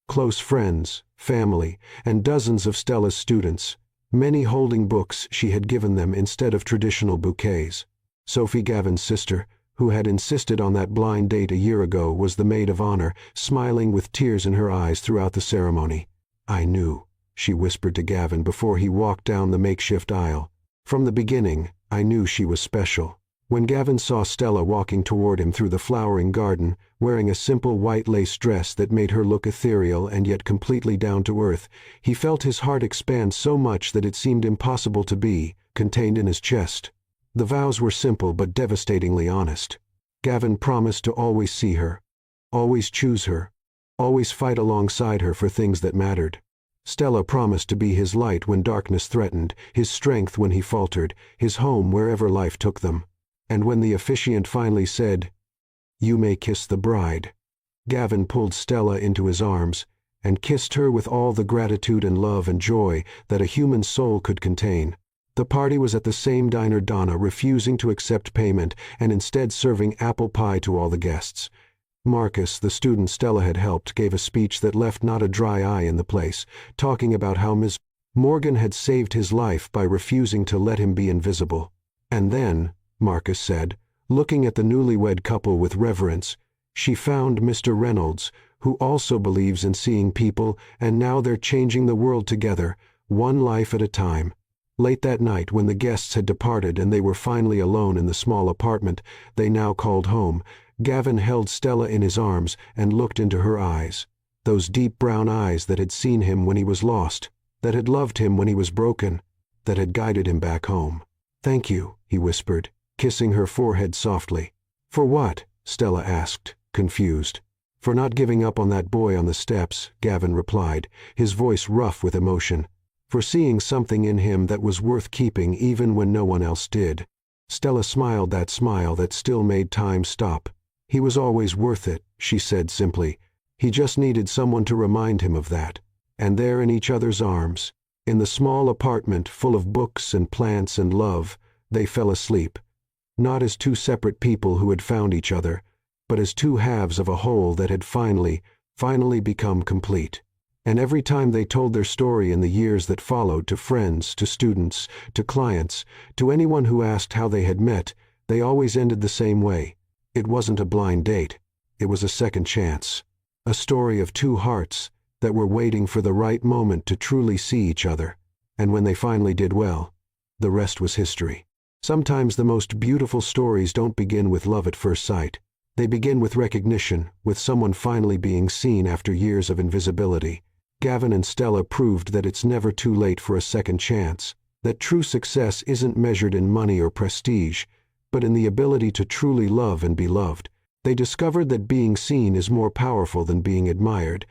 Close friends, family, and dozens of Stella's students, many holding books she had given them instead of traditional bouquets. Sophie, Gavin's sister, who had insisted on that blind date a year ago, was the maid of honor, smiling with tears in her eyes throughout the ceremony. "I knew," she whispered to Gavin before he walked down the makeshift aisle. "From the beginning, I knew she was special." When Gavin saw Stella walking toward him through the flowering garden, wearing a simple white lace dress that made her look ethereal and yet completely down to earth, he felt his heart expand so much that it seemed impossible to be contained in his chest. The vows were simple but devastatingly honest. Gavin promised to always see her, always choose her, always fight alongside her for things that mattered. Stella promised to be his light when darkness threatened, his strength when he faltered, his home wherever life took them. And when the officiant finally said, "You may kiss the bride," Gavin pulled Stella into his arms and kissed her with all the gratitude and love and joy that a human soul could contain. The party was at the same diner, Donna refusing to accept payment and instead serving apple pie to all the guests. Marcus, the student Stella had helped, gave a speech that left not a dry eye in the place, talking about how Ms. Morgan had saved his life by refusing to let him be invisible. "And then," Marcus said, looking at the newlywed couple with reverence, "she found Mr. Reynolds, who also believes in seeing people, and now they're changing the world together, one life at a time." Late that night, when the guests had departed and they were finally alone in the small apartment they now called home, Gavin held Stella in his arms and looked into her eyes, those deep brown eyes that had seen him when he was lost, that had loved him when he was broken, that had guided him back home. "Thank you," he whispered, kissing her forehead softly. "For what?" Stella asked, confused. "For not giving up on that boy on the steps," Gavin replied, his voice rough with emotion. "For seeing something in him that was worth keeping even when no one else did." Stella smiled that smile that still made time stop. "He was always worth it," she said simply. "He just needed someone to remind him of that." And there in each other's arms, in the small apartment full of books and plants and love, they fell asleep. Not as two separate people who had found each other, but as two halves of a whole that had finally become complete. And every time they told their story in the years that followed to friends, to students, to clients, to anyone who asked how they had met, they always ended the same way. It wasn't a blind date. It was a second chance. A story of two hearts that were waiting for the right moment to truly see each other. And when they finally did, well, the rest was history. Sometimes the most beautiful stories don't begin with love at first sight. They begin with recognition, with someone finally being seen after years of invisibility. Gavin and Stella proved that it's never too late for a second chance, that true success isn't measured in money or prestige, but in the ability to truly love and be loved. They discovered that being seen is more powerful than being admired,